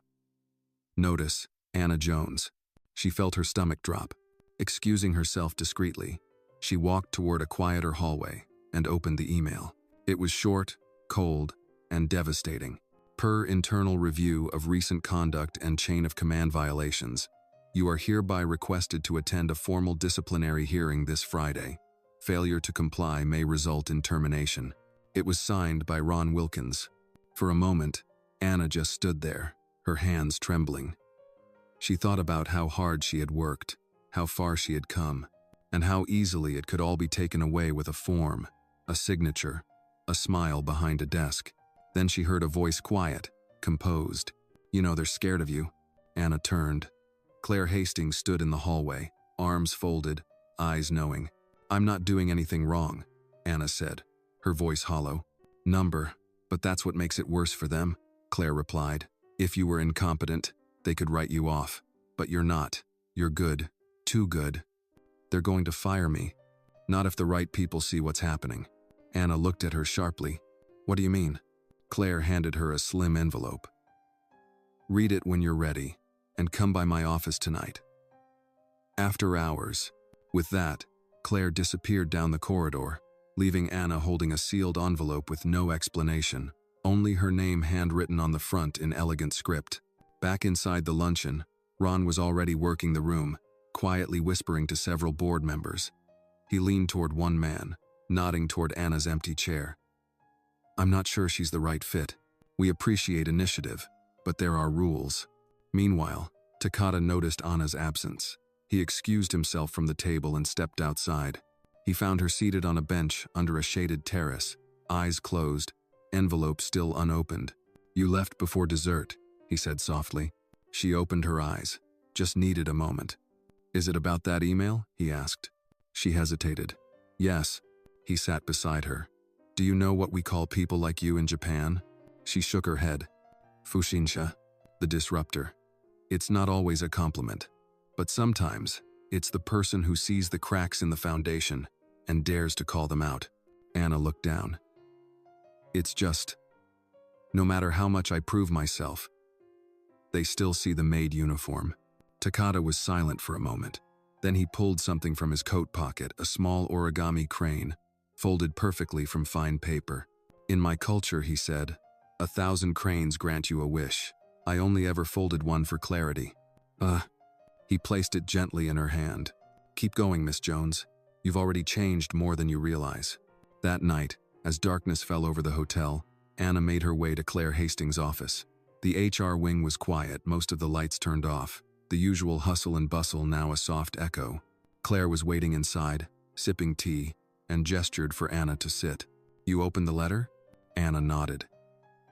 Notice, Anna Jones. She felt her stomach drop. Excusing herself discreetly, she walked toward a quieter hallway and opened the email. It was short, cold, and devastating. Per internal review of recent conduct and chain of command violations, you are hereby requested to attend a formal disciplinary hearing this Friday. Failure to comply may result in termination. It was signed by Ron Wilkins. For a moment, Anna just stood there, her hands trembling. She thought about how hard she had worked, how far she had come, and how easily it could all be taken away with a form, a signature, a smile behind a desk. Then she heard a voice, quiet, composed. "You know they're scared of you." Anna turned. Claire Hastings stood in the hallway, arms folded, eyes knowing. "I'm not doing anything wrong," Anna said, her voice hollow. "Number, but that's what makes it worse for them," Claire replied. "If you were incompetent, they could write you off. But you're not. You're good. Too good. They're going to fire me. Not if the right people see what's happening." Anna looked at her sharply. "What do you mean?" Claire handed her a slim envelope. "Read it when you're ready, and come by my office tonight. After hours." With that, Claire disappeared down the corridor, leaving Anna holding a sealed envelope with no explanation, only her name handwritten on the front in elegant script. Back inside the luncheon, Ron was already working the room, quietly whispering to several board members. He leaned toward one man, nodding toward Anna's empty chair. "I'm not sure she's the right fit. We appreciate initiative, but there are rules." Meanwhile, Takata noticed Anna's absence. He excused himself from the table and stepped outside. He found her seated on a bench under a shaded terrace, eyes closed, envelope still unopened. "You left before dessert," he said softly. She opened her eyes, just needed a moment. "Is it about that email?" he asked. She hesitated. "Yes." He sat beside her. "Do you know what we call people like you in Japan?" She shook her head. "Fushinsha, the disruptor. It's not always a compliment, but sometimes it's the person who sees the cracks in the foundation and dares to call them out." Anna looked down. "It's just, no matter how much I prove myself, they still see the maid uniform." Takata was silent for a moment. Then he pulled something from his coat pocket, a small origami crane, folded perfectly from fine paper. "In my culture," he said, 1,000 cranes grant you a wish. I only ever folded one for clarity." He placed it gently in her hand. "Keep going, Miss Jones. You've already changed more than you realize." That night, as darkness fell over the hotel, Anna made her way to Claire Hastings' office. The HR wing was quiet, most of the lights turned off, the usual hustle and bustle now a soft echo. Claire was waiting inside, sipping tea, and gestured for Anna to sit. "You opened the letter?" Anna nodded.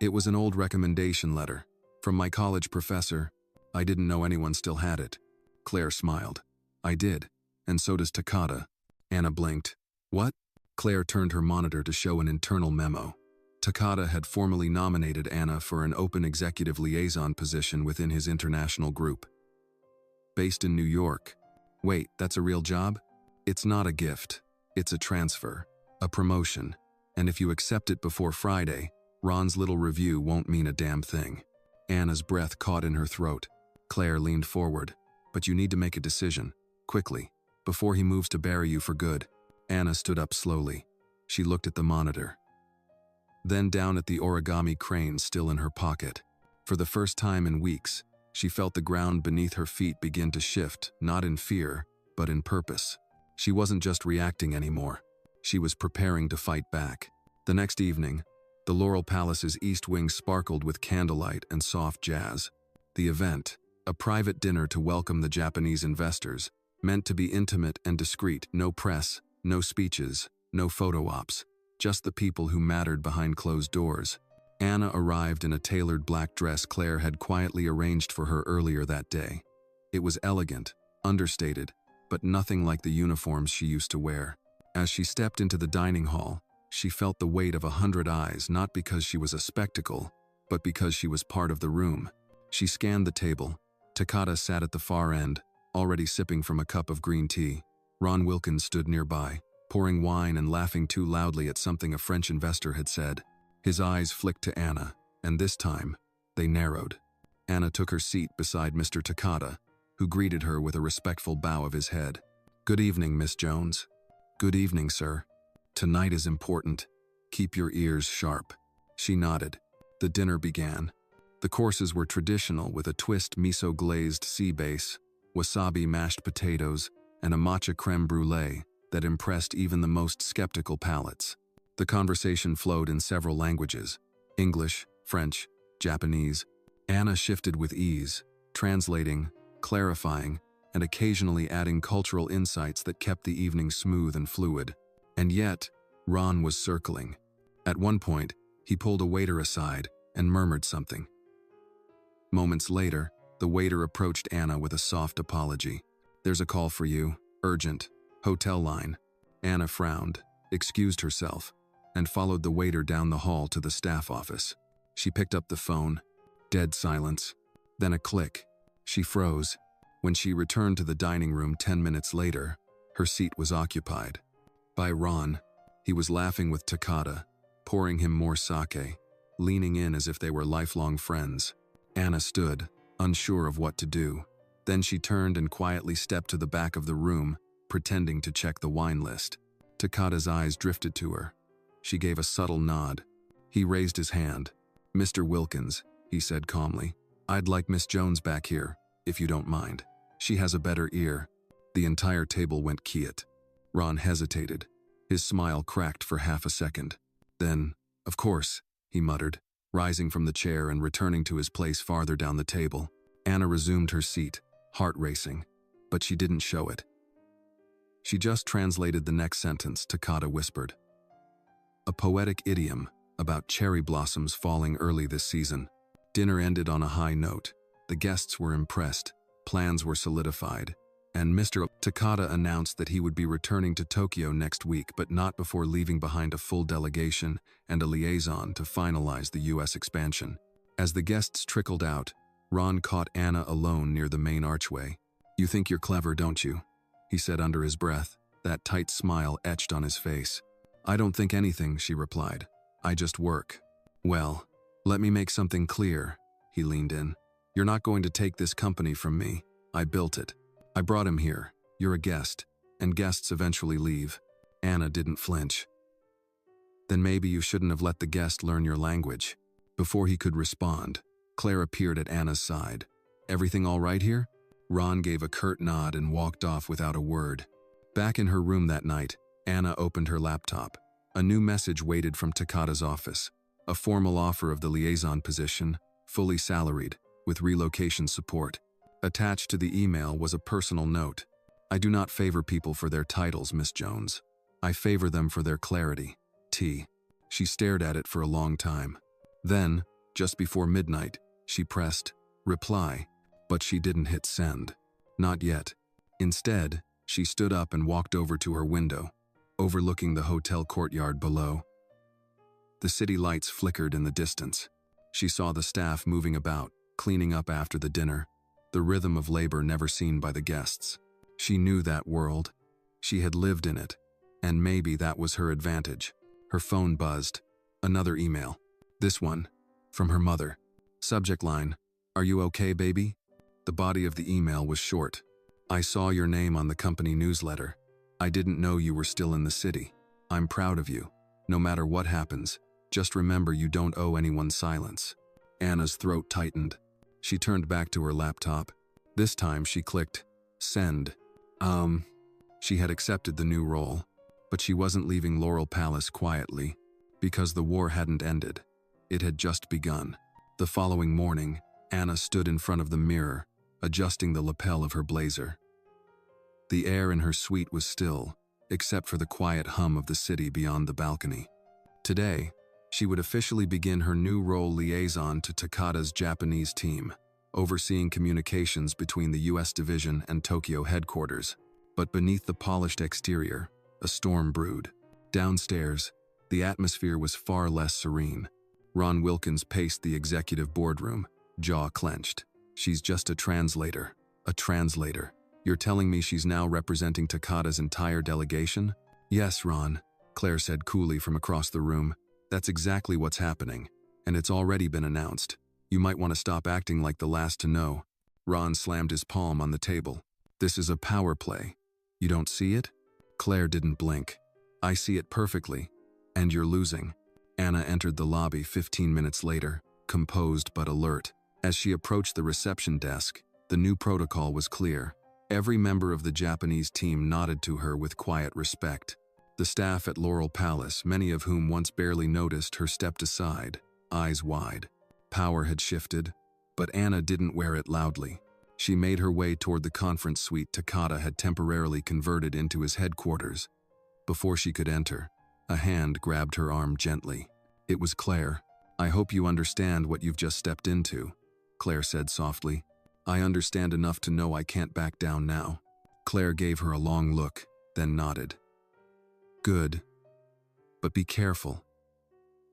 "It was an old recommendation letter, from my college professor. I didn't know anyone still had it." Claire smiled. "I did. and so does Takata. Anna blinked. What? Claire turned her monitor to show an internal memo. Takata had formally nominated Anna for an open executive liaison position within his international group. Based in New York. Wait, that's a real job? It's not a gift. It's a transfer. A promotion. And if you accept it before Friday, Ron's little review won't mean a damn thing. Anna's breath caught in her throat. Claire leaned forward. But you need to make a decision. Quickly. Before he moves to bury you for good. Anna stood up slowly. She looked at the monitor. Then down at the origami crane still in her pocket. For the first time in weeks, she felt the ground beneath her feet begin to shift, not in fear, but in purpose. She wasn't just reacting anymore. She was preparing to fight back. The next evening, the Laurel Palace's east wing sparkled with candlelight and soft jazz. The event, a private dinner to welcome the Japanese investors, meant to be intimate and discreet, no press, no speeches, no photo ops, just the people who mattered behind closed doors. Anna arrived in a tailored black dress Claire had quietly arranged for her earlier that day. It was elegant, understated, but nothing like the uniforms she used to wear. As she stepped into the dining hall, she felt the weight of 100 eyes, not because she was a spectacle, but because she was part of the room. She scanned the table. Takata sat at the far end, already sipping from a cup of green tea. Ron Wilkins stood nearby, pouring wine and laughing too loudly at something a French investor had said. His eyes flicked to Anna, and this time, they narrowed. Anna took her seat beside Mr. Takata, who greeted her with a respectful bow of his head. Good evening, Miss Jones. Good evening, sir. Tonight is important. Keep your ears sharp. She nodded. The dinner began. The courses were traditional with a twist miso-glazed sea base, wasabi mashed potatoes, and a matcha creme brulee that impressed even the most skeptical palates. The conversation flowed in several languages: English, French, Japanese. Anna shifted with ease, translating, clarifying, and occasionally adding cultural insights that kept the evening smooth and fluid. And yet, Ron was circling. At one point, he pulled a waiter aside and murmured something. Moments later, the waiter approached Anna with a soft apology. There's a call for you, urgent, hotel line. Anna frowned, excused herself, and followed the waiter down the hall to the staff office. She picked up the phone. Dead silence. Then a click. She froze. When she returned to the dining room 10 minutes later, her seat was occupied by Ron. He was laughing with Takata, pouring him more sake, leaning in as if they were lifelong friends. Anna stood, unsure of what to do. Then she turned and quietly stepped to the back of the room, pretending to check the wine list. Takata's eyes drifted to her. She gave a subtle nod. He raised his hand. Mr. Wilkins, he said calmly, I'd like Miss Jones back here, if you don't mind. She has a better ear. The entire table went quiet. Ron hesitated. His smile cracked for half a second. Then, of course, he muttered, rising from the chair and returning to his place farther down the table. Anna resumed her seat, heart racing, but she didn't show it. She just translated the next sentence, Takata whispered. A poetic idiom about cherry blossoms falling early this season. Dinner ended on a high note. The guests were impressed, plans were solidified, and Mr. Takata announced that he would be returning to Tokyo next week, but not before leaving behind a full delegation and a liaison to finalize the U.S. expansion. As the guests trickled out, Ron caught Anna alone near the main archway. You think you're clever, don't you? He said under his breath, that tight smile etched on his face. I don't think anything, she replied. I just work. Well, let me make something clear, he leaned in. You're not going to take this company from me. I built it. I brought him here. You're a guest, and guests eventually leave. Anna didn't flinch. Then maybe you shouldn't have let the guest learn your language. Before he could respond, Claire appeared at Anna's side. Everything all right here? Ron gave a curt nod and walked off without a word. Back in her room that night, Anna opened her laptop. A new message waited from Takata's office. A formal offer of the liaison position, fully salaried, with relocation support. Attached to the email was a personal note. I do not favor people for their titles, Miss Jones. I favor them for their clarity. T. She stared at it for a long time. Then, just before midnight, she pressed reply, but she didn't hit send. Not yet. Instead, She stood up and walked over to her window, overlooking the hotel courtyard below. The city lights flickered in the distance. She saw the staff moving about, cleaning up after the dinner, the rhythm of labor never seen by the guests. She knew that world. She had lived in it, and maybe that was her advantage. Her phone buzzed. Another email. This one, from her mother. Subject line, "Are you okay, baby?" The body of the email was short. "I saw your name on the company newsletter. I didn't know you were still in the city. I'm proud of you. No matter what happens, just remember you don't owe anyone silence." Anna's throat tightened. She turned back to her laptop. This time she clicked, send. She had accepted the new role, but she wasn't leaving Laurel Palace quietly, because the war hadn't ended. It had just begun. The following morning, Anna stood in front of the mirror, adjusting the lapel of her blazer. The air in her suite was still, except for the quiet hum of the city beyond the balcony. Today, she would officially begin her new role, liaison to Takada's Japanese team, overseeing communications between the US division and Tokyo headquarters. But beneath the polished exterior, a storm brewed. Downstairs, the atmosphere was far less serene. Ron Wilkins paced the executive boardroom, jaw clenched. "She's just a translator. A translator. You're telling me she's now representing Takada's entire delegation?" "Yes, Ron," Claire said coolly from across the room. "That's exactly what's happening, and it's already been announced. You might want to stop acting like the last to know." Ron slammed his palm on the table. "This is a power play. You don't see it?" Claire didn't blink. "I see it perfectly. And you're losing." Anna entered the lobby 15 minutes later, composed but alert. As she approached the reception desk, the new protocol was clear. Every member of the Japanese team nodded to her with quiet respect. The staff at Laurel Palace, many of whom once barely noticed her, stepped aside, eyes wide. Power had shifted, but Anna didn't wear it loudly. She made her way toward the conference suite Takada had temporarily converted into his headquarters. Before she could enter, a hand grabbed her arm gently. It was Claire. "I hope you understand what you've just stepped into," Claire said softly. "I understand enough to know I can't back down now." Claire gave her a long look, then nodded. "Good. But be careful.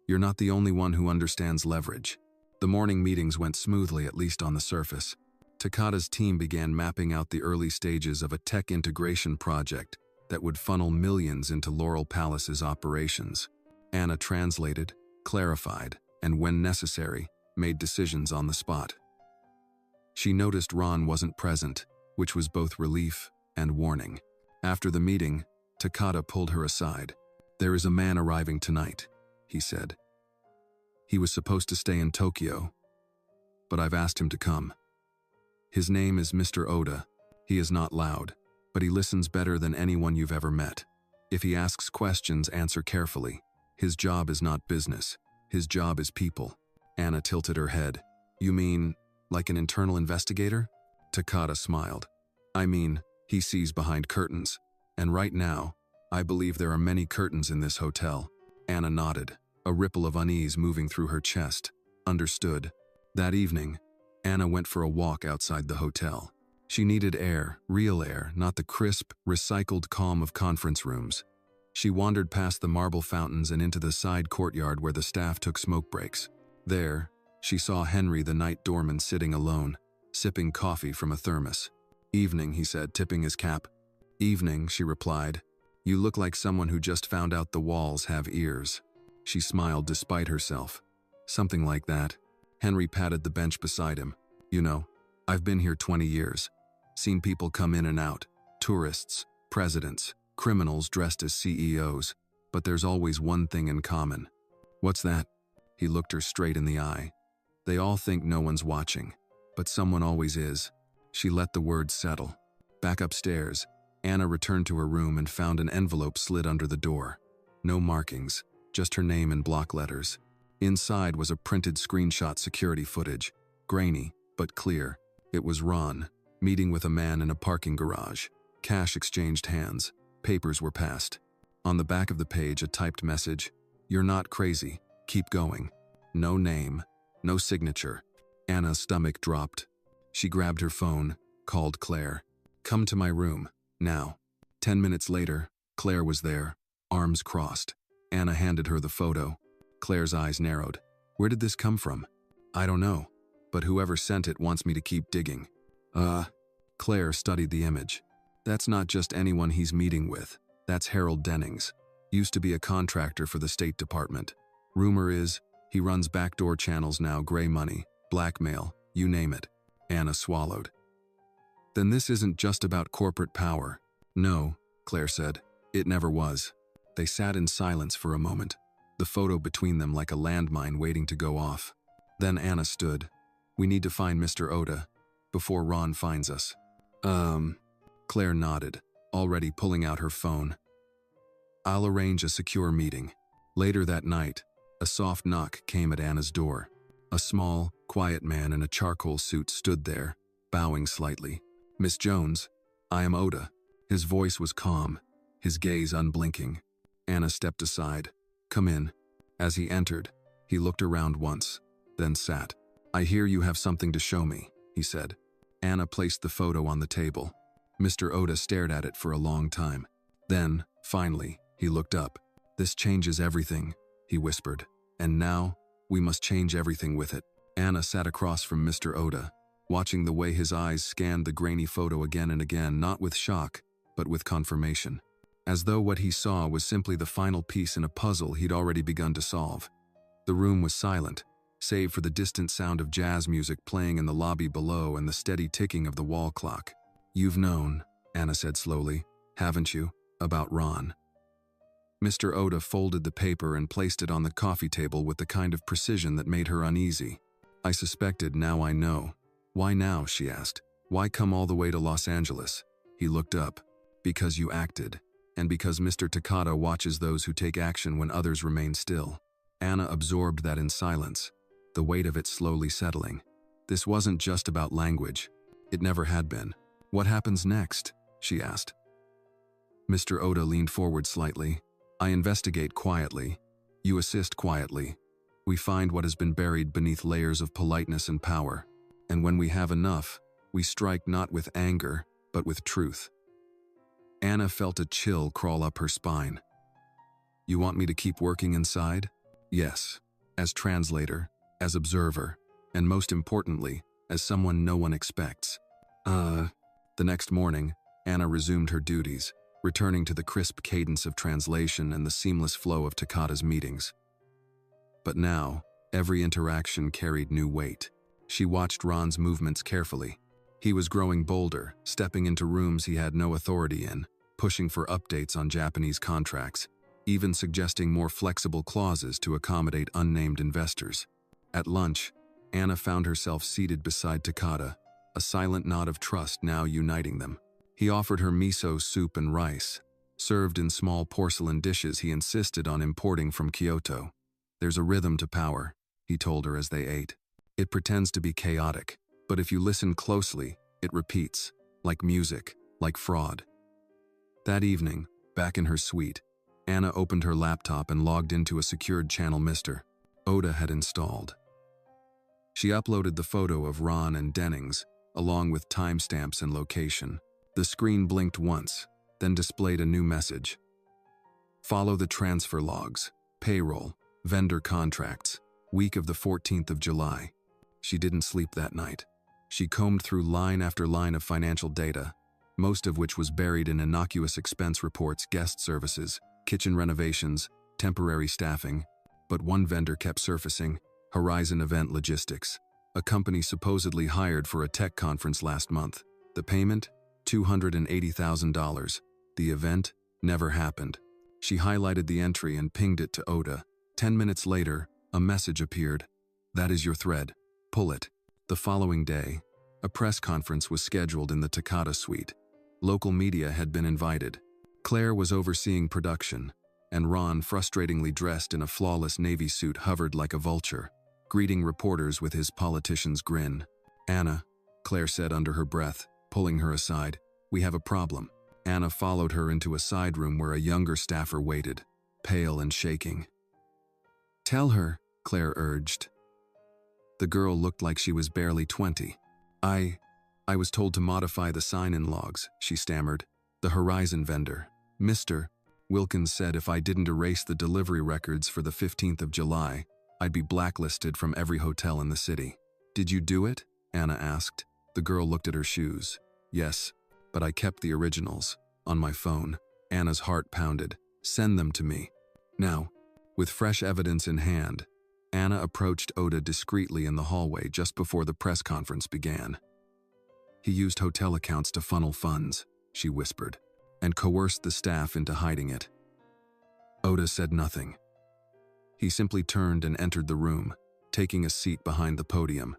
You're not the only one who understands leverage." The morning meetings went smoothly, at least on the surface. Takada's team began mapping out the early stages of a tech integration project that would funnel millions into Laurel Palace's operations. Anna translated, clarified, and when necessary, made decisions on the spot. She noticed Ron wasn't present, which was both relief and warning. After the meeting, Takada pulled her aside. "There is a man arriving tonight," he said. "He was supposed to stay in Tokyo, but I've asked him to come. His name is Mr. Oda. He is not loud, but he listens better than anyone you've ever met. If he asks questions, answer carefully. His job is not business. His job is people." Anna tilted her head. "You mean, like an internal investigator?" Takada smiled. "I mean, he sees behind curtains. And right now, I believe there are many curtains in this hotel." Anna nodded, a ripple of unease moving through her chest. "Understood." That evening, Anna went for a walk outside the hotel. She needed air, real air, not the crisp, recycled calm of conference rooms. She wandered past the marble fountains and into the side courtyard where the staff took smoke breaks. There, she saw Henry, the night doorman, sitting alone, sipping coffee from a thermos. "Evening," he said, tipping his cap. "Evening," she replied. "You look like someone who just found out the walls have ears." She smiled despite herself. "Something like that." Henry patted the bench beside him. "You know, I've been here 20 years. Seen people come in and out. Tourists, presidents, criminals dressed as CEOs. But there's always one thing in common." "What's that?" He looked her straight in the eye. "They all think no one's watching, but someone always is." She let the words settle. Back upstairs, Anna returned to her room and found an envelope slid under the door. No markings, just her name in block letters. Inside was a printed screenshot security footage, grainy but clear. It was Ron, meeting with a man in a parking garage. Cash exchanged hands. Papers were passed. On the back of the page, a typed message: "You're not crazy. Keep going." No name, no signature. Anna's stomach dropped. She grabbed her phone, called Claire. "Come to my room, now." 10 minutes later, Claire was there, arms crossed. Anna handed her the photo. Claire's eyes narrowed. Where did this come from? I don't know, but whoever sent it wants me to keep digging. Claire studied the image. That's not just anyone he's meeting with. That's Harold Dennings. Used to be a contractor for the State Department. Rumor is, he runs backdoor channels now, gray money, blackmail, you name it. Anna swallowed. Then this isn't just about corporate power. No, Claire said. It never was. They sat in silence for a moment, the photo between them like a landmine waiting to go off. Then Anna stood. We need to find Mr. Oda, before Ron finds us. Claire nodded, already pulling out her phone. I'll arrange a secure meeting. Later that night, a soft knock came at Anna's door. A small, quiet man in a charcoal suit stood there, bowing slightly. Miss Jones, I am Oda. His voice was calm, his gaze unblinking. Anna stepped aside. Come in. As he entered, he looked around once, then sat. I hear you have something to show me, he said. Anna placed the photo on the table. Mr. Oda stared at it for a long time. Then, finally, he looked up. This changes everything, he whispered. And now, we must change everything with it. Anna sat across from Mr. Oda, watching the way his eyes scanned the grainy photo again and again, not with shock, but with confirmation. As though what he saw was simply the final piece in a puzzle he'd already begun to solve. The room was silent, save for the distant sound of jazz music playing in the lobby below and the steady ticking of the wall clock. You've known, Anna said slowly, haven't you, about Ron? Mr. Oda folded the paper and placed it on the coffee table with the kind of precision that made her uneasy. I suspected, now I know. Why now, she asked. Why come all the way to Los Angeles? He looked up. Because you acted. And because Mr. Takata watches those who take action when others remain still. Anna absorbed that in silence, the weight of it slowly settling. This wasn't just about language. It never had been. What happens next? She asked. Mr. Oda leaned forward slightly. I investigate quietly. You assist quietly. We find what has been buried beneath layers of politeness and power. And when we have enough, we strike not with anger, but with truth. Anna felt a chill crawl up her spine. You want me to keep working inside? Yes. As translator, as observer, and most importantly, as someone no one expects. The next morning, Anna resumed her duties, returning to the crisp cadence of translation and the seamless flow of Takata's meetings. But now, every interaction carried new weight. She watched Ron's movements carefully. He was growing bolder, stepping into rooms he had no authority in, pushing for updates on Japanese contracts, even suggesting more flexible clauses to accommodate unnamed investors. At lunch, Anna found herself seated beside Takata, a silent nod of trust now uniting them. He offered her miso soup and rice, served in small porcelain dishes he insisted on importing from Kyoto. There's a rhythm to power, he told her as they ate. It pretends to be chaotic, but if you listen closely, it repeats, like music, like fraud. That evening, back in her suite, Anna opened her laptop and logged into a secured channel Mr. Oda had installed. She uploaded the photo of Ron and Dennings, along with timestamps and location. The screen blinked once, then displayed a new message. Follow the transfer logs, payroll, vendor contracts, week of the 14th of July. She didn't sleep that night. She combed through line after line of financial data, most of which was buried in innocuous expense reports, guest services, kitchen renovations, temporary staffing. But one vendor kept surfacing, Horizon Event Logistics, a company supposedly hired for a tech conference last month. The payment? $280,000. The event? Never happened. She highlighted the entry and pinged it to Oda. 10 minutes later, a message appeared. That is your thread. Pull it. The following day, a press conference was scheduled in the Takata suite. Local media had been invited. Claire was overseeing production, and Ron, frustratingly dressed in a flawless navy suit, hovered like a vulture, greeting reporters with his politician's grin. Anna, Claire said under her breath, pulling her aside, we have a problem. Anna followed her into a side room where a younger staffer waited, pale and shaking. Tell her, Claire urged. The girl looked like she was barely 20. I was told to modify the sign-in logs, she stammered. The Horizon vendor. Mr. Wilkins said if I didn't erase the delivery records for the 15th of July, I'd be blacklisted from every hotel in the city. Did you do it? Anna asked. The girl looked at her shoes. Yes, but I kept the originals. On my phone. Anna's heart pounded. Send them to me. Now. With fresh evidence in hand, Anna approached Oda discreetly in the hallway just before the press conference began. He used hotel accounts to funnel funds, she whispered, and coerced the staff into hiding it. Oda said nothing. He simply turned and entered the room, taking a seat behind the podium.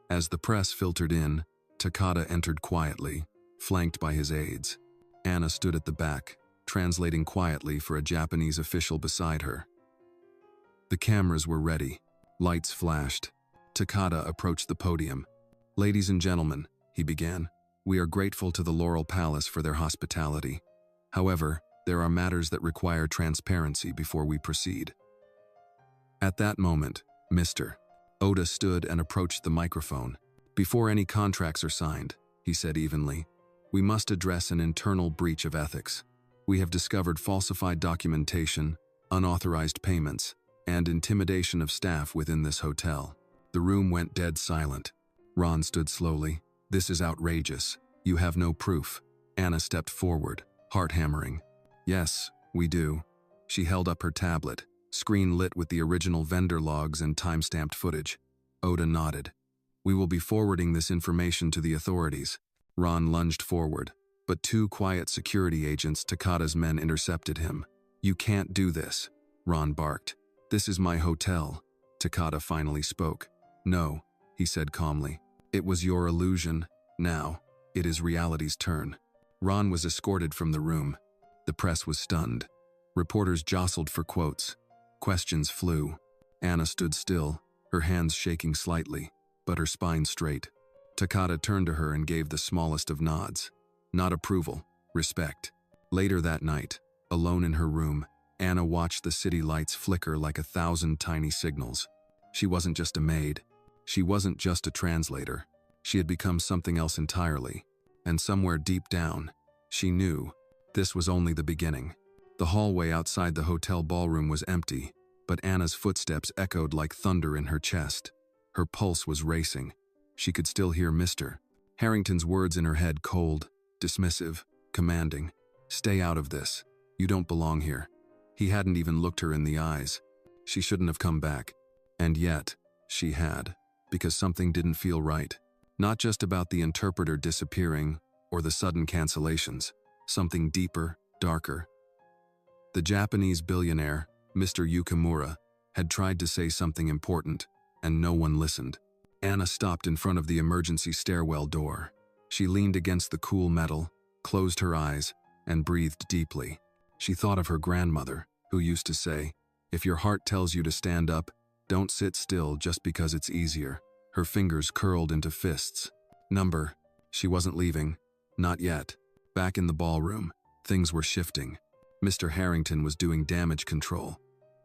As the press filtered in, Takada entered quietly, flanked by his aides. Anna stood at the back, translating quietly for a Japanese official beside her. The cameras were ready. Lights flashed. Takada approached the podium. Ladies and gentlemen, he began, we are grateful to the Laurel Palace for their hospitality. However, there are matters that require transparency before we proceed. At that moment, Mr. Oda stood and approached the microphone. Before any contracts are signed, he said evenly, we must address an internal breach of ethics. We have discovered falsified documentation, unauthorized payments, and intimidation of staff within this hotel. The room went dead silent. Ron stood slowly. This is outrageous. You have no proof. Anna stepped forward, heart hammering. Yes, we do. She held up her tablet, screen lit with the original vendor logs and time-stamped footage. Oda nodded. We will be forwarding this information to the authorities. Ron lunged forward, but two quiet security agents, Takada's men, intercepted him. You can't do this, Ron barked. This is my hotel. Takada finally spoke. No, he said calmly. It was your illusion. Now, it is reality's turn. Ron was escorted from the room. The press was stunned. Reporters jostled for quotes. Questions flew. Anna stood still, her hands shaking slightly, but her spine straight. Takada turned to her and gave the smallest of nods. Not approval, respect. Later that night, alone in her room, Anna watched the city lights flicker like 1,000 tiny signals. She wasn't just a maid. She wasn't just a translator. She had become something else entirely. And somewhere deep down, she knew this was only the beginning. The hallway outside the hotel ballroom was empty, but Anna's footsteps echoed like thunder in her chest. Her pulse was racing. She could still hear Mr. Harrington's words in her head, cold, dismissive, commanding. Stay out of this. You don't belong here. He hadn't even looked her in the eyes. She shouldn't have come back. And yet, she had, because something didn't feel right. Not just about the interpreter disappearing or the sudden cancellations. Something deeper, darker. The Japanese billionaire, Mr. Yukimura, had tried to say something important, and no one listened. Anna stopped in front of the emergency stairwell door. She leaned against the cool metal, closed her eyes, and breathed deeply. She thought of her grandmother, who used to say, if your heart tells you to stand up, don't sit still just because it's easier. Her fingers curled into fists. She wasn't leaving. Not yet. Back in the ballroom, things were shifting. Mr. Harrington was doing damage control.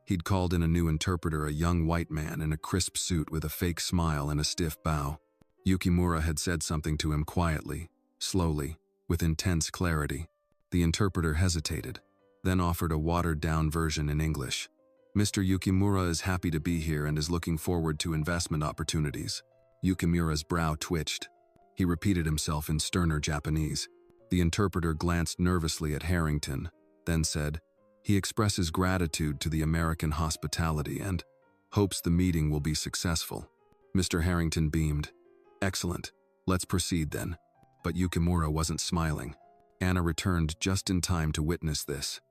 He'd called in a new interpreter, a young white man in a crisp suit with a fake smile and a stiff bow. Yukimura had said something to him quietly, slowly, with intense clarity. The interpreter hesitated, then offered a watered-down version in English. Mr. Yukimura is happy to be here and is looking forward to investment opportunities. Yukimura's brow twitched. He repeated himself in sterner Japanese. The interpreter glanced nervously at Harrington, then said, he expresses gratitude to the American hospitality and hopes the meeting will be successful. Mr. Harrington beamed. Excellent. Let's proceed then. But Yukimura wasn't smiling. Anna returned just in time to witness this.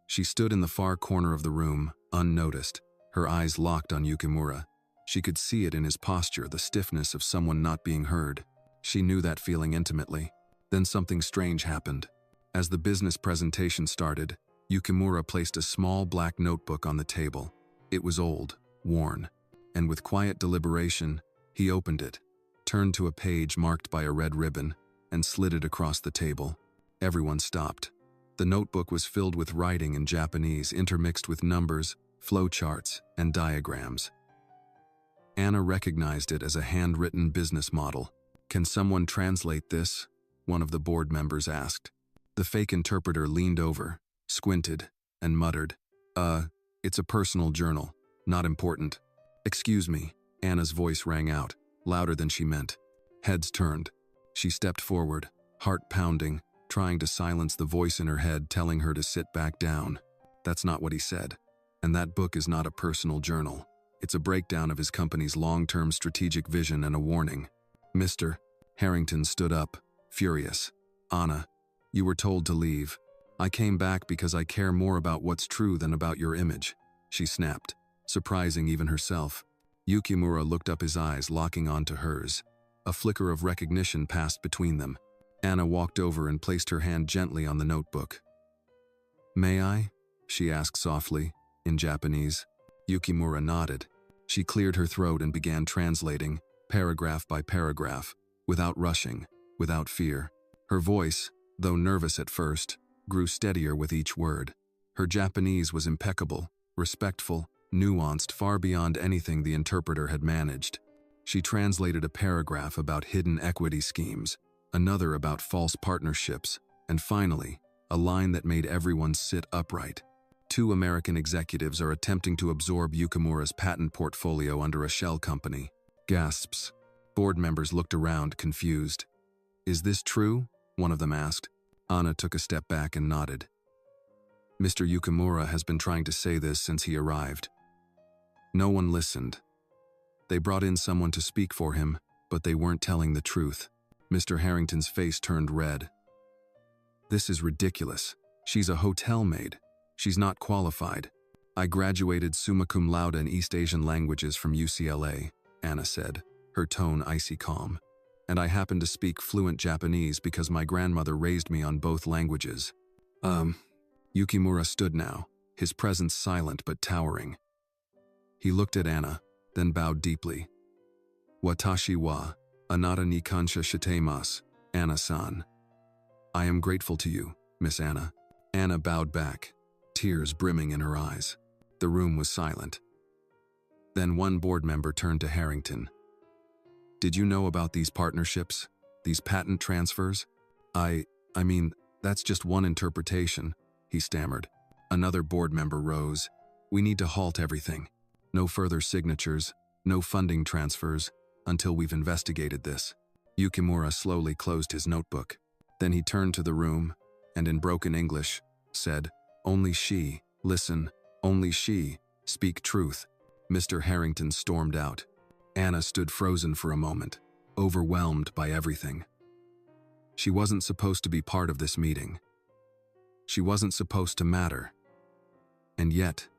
She stood in the far corner of the room, unnoticed, her eyes locked on Yukimura. She could see it in his posture, the stiffness of someone not being heard. She knew that feeling intimately. Then something strange happened. As the business presentation started, Yukimura placed a small black notebook on the table. It was old, worn, and with quiet deliberation, he opened it, turned to a page marked by a red ribbon, and slid it across the table. Everyone stopped. The notebook was filled with writing in Japanese, intermixed with numbers, flowcharts, and diagrams. Anna recognized it as a handwritten business model. Can someone translate this? One of the board members asked. The fake interpreter leaned over, squinted, and muttered, It's a personal journal, not important." "Excuse me," Anna's voice rang out, louder than she meant. Heads turned. She stepped forward, heart pounding, trying to silence the voice in her head telling her to sit back down. That's not what he said. And that book is not a personal journal. It's a breakdown of his company's long-term strategic vision and a warning. "Mr. Harrington stood up, furious. "Anna, you were told to leave. I came back because I care more about what's true than about your image," she snapped, surprising even herself. Yukimura looked up, his eyes locking onto hers. A flicker of recognition passed between them. Anna walked over and placed her hand gently on the notebook. "May I?" she asked softly, in Japanese. Yukimura nodded. She cleared her throat and began translating, paragraph by paragraph, without rushing, without fear. Her voice, though nervous at first, grew steadier with each word. Her Japanese was impeccable, respectful, nuanced, far beyond anything the interpreter had managed. She translated a paragraph about hidden equity schemes, another about false partnerships, and finally, a line that made everyone sit upright. 2 American executives are attempting to absorb Yukimura's patent portfolio under a shell company. Gasps. Board members looked around, confused. "Is this true?" one of them asked. Anna took a step back and nodded. "Mr. Yukimura has been trying to say this since he arrived." No one listened. They brought in someone to speak for him, but they weren't telling the truth. Mr. Harrington's face turned red. "This is ridiculous. She's a hotel maid. She's not qualified. I graduated summa cum laude in East Asian languages from UCLA, Anna said, her tone icy calm. "And I happen to speak fluent Japanese because my grandmother raised me on both languages." Yukimura stood now, his presence silent but towering. He looked at Anna, then bowed deeply. "Watashi wa anata ni kansha shitemasu, Anna-san." "I am grateful to you, Miss Anna." Anna bowed back, tears brimming in her eyes. The room was silent. Then one board member turned to Harrington. "Did you know about these partnerships? These patent transfers?" I mean, that's just one interpretation," he stammered. Another board member rose. "We need to halt everything. No further signatures, no funding transfers, until we've investigated this." Yukimura slowly closed his notebook. Then he turned to the room, and in broken English, said, "Only she, listen, only she, speak truth." Mr. Harrington stormed out. Anna stood frozen for a moment, overwhelmed by everything. She wasn't supposed to be part of this meeting. She wasn't supposed to matter. And yet,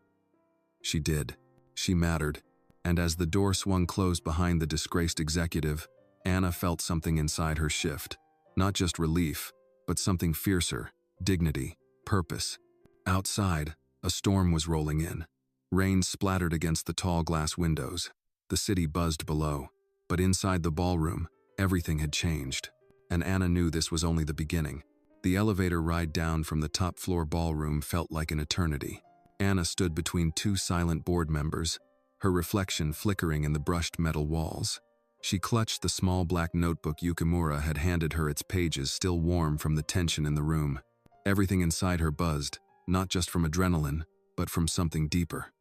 she did. She mattered, and as the door swung closed behind the disgraced executive, Anna felt something inside her shift. Not just relief, but something fiercer, dignity, purpose. Outside, a storm was rolling in. Rain splattered against the tall glass windows. The city buzzed below, but inside the ballroom, everything had changed. And Anna knew this was only the beginning. The elevator ride down from the top-floor ballroom felt like an eternity. Anna stood between 2 silent board members, her reflection flickering in the brushed metal walls. She clutched the small black notebook Yukimura had handed her, its pages still warm from the tension in the room. Everything inside her buzzed, not just from adrenaline, but from something deeper.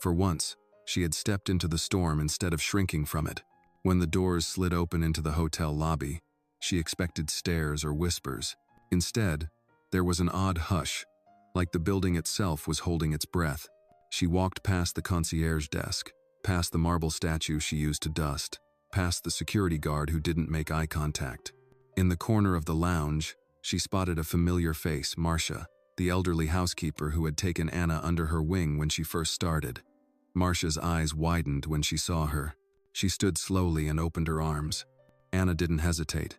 For once, she had stepped into the storm instead of shrinking from it. When the doors slid open into the hotel lobby, she expected stares or whispers. Instead, there was an odd hush, like the building itself was holding its breath. She walked past the concierge desk, past the marble statue she used to dust, past the security guard who didn't make eye contact. In the corner of the lounge, she spotted a familiar face, Marcia, the elderly housekeeper who had taken Anna under her wing when she first started. Marcia's eyes widened when she saw her. She stood slowly and opened her arms. Anna didn't hesitate.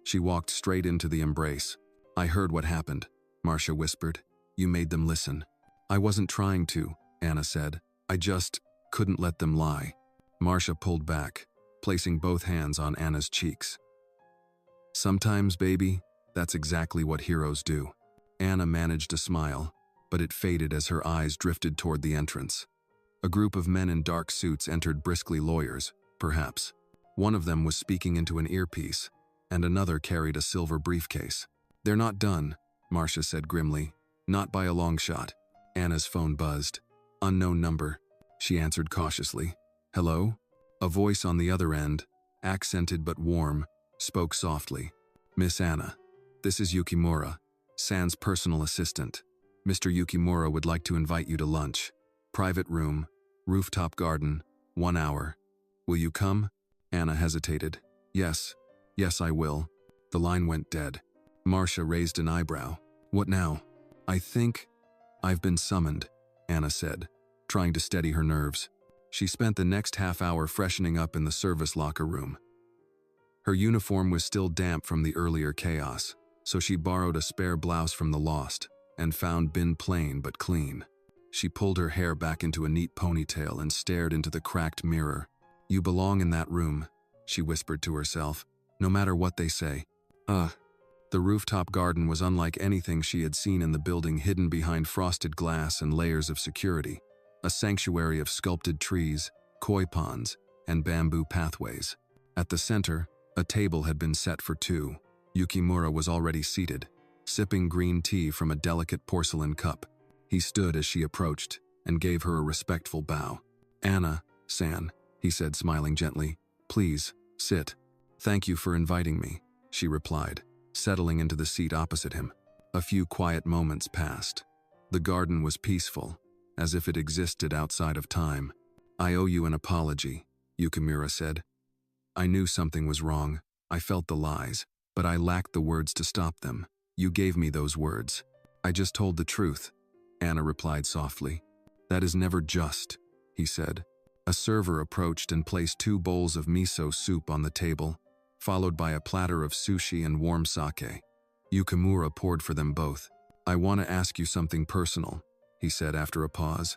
She walked straight into the embrace. "I heard what happened," Marcia whispered. "You made them listen." "I wasn't trying to," Anna said. "I just couldn't let them lie." Marcia pulled back, placing both hands on Anna's cheeks. "Sometimes, baby, that's exactly what heroes do." Anna managed a smile, but it faded as her eyes drifted toward the entrance. A group of men in dark suits entered briskly, lawyers, perhaps. One of them was speaking into an earpiece, and another carried a silver briefcase. They're not done, Marcia said grimly. Not by a long shot. Anna's phone buzzed. Unknown number. She answered cautiously. Hello? A voice on the other end, accented but warm, spoke softly. Miss Anna, this is Yukimura, San's personal assistant. Mr. Yukimura would like to invite you to lunch. Private room, rooftop garden, 1 hour. Will you come? Anna hesitated. Yes, I will. The line went dead. Marcia raised an eyebrow. What now? I think I've been summoned, Anna said, trying to steady her nerves. She spent the next half hour freshening up in the service locker room. Her uniform was still damp from the earlier chaos, so she borrowed a spare blouse from the lost and found bin plain but clean. She pulled her hair back into a neat ponytail and stared into the cracked mirror. You belong in that room, she whispered to herself, no matter what they say. The rooftop garden was unlike anything she had seen in the building, hidden behind frosted glass and layers of security. A sanctuary of sculpted trees, koi ponds, and bamboo pathways. At the center, a table had been set for two. Yukimura was already seated, sipping green tea from a delicate porcelain cup. He stood as she approached and gave her a respectful bow. Anna, San, he said, smiling gently. Please, sit. Thank you for inviting me, she replied, settling into the seat opposite him. A few quiet moments passed. The garden was peaceful, as if it existed outside of time. I owe you an apology, Yukimura said. I knew something was wrong. I felt the lies, but I lacked the words to stop them. You gave me those words. I just told the truth, Anna replied softly. That is never just, he said. A server approached and placed 2 bowls of miso soup on the table, followed by a platter of sushi and warm sake. Yukimura poured for them both. I want to ask you something personal, he said after a pause.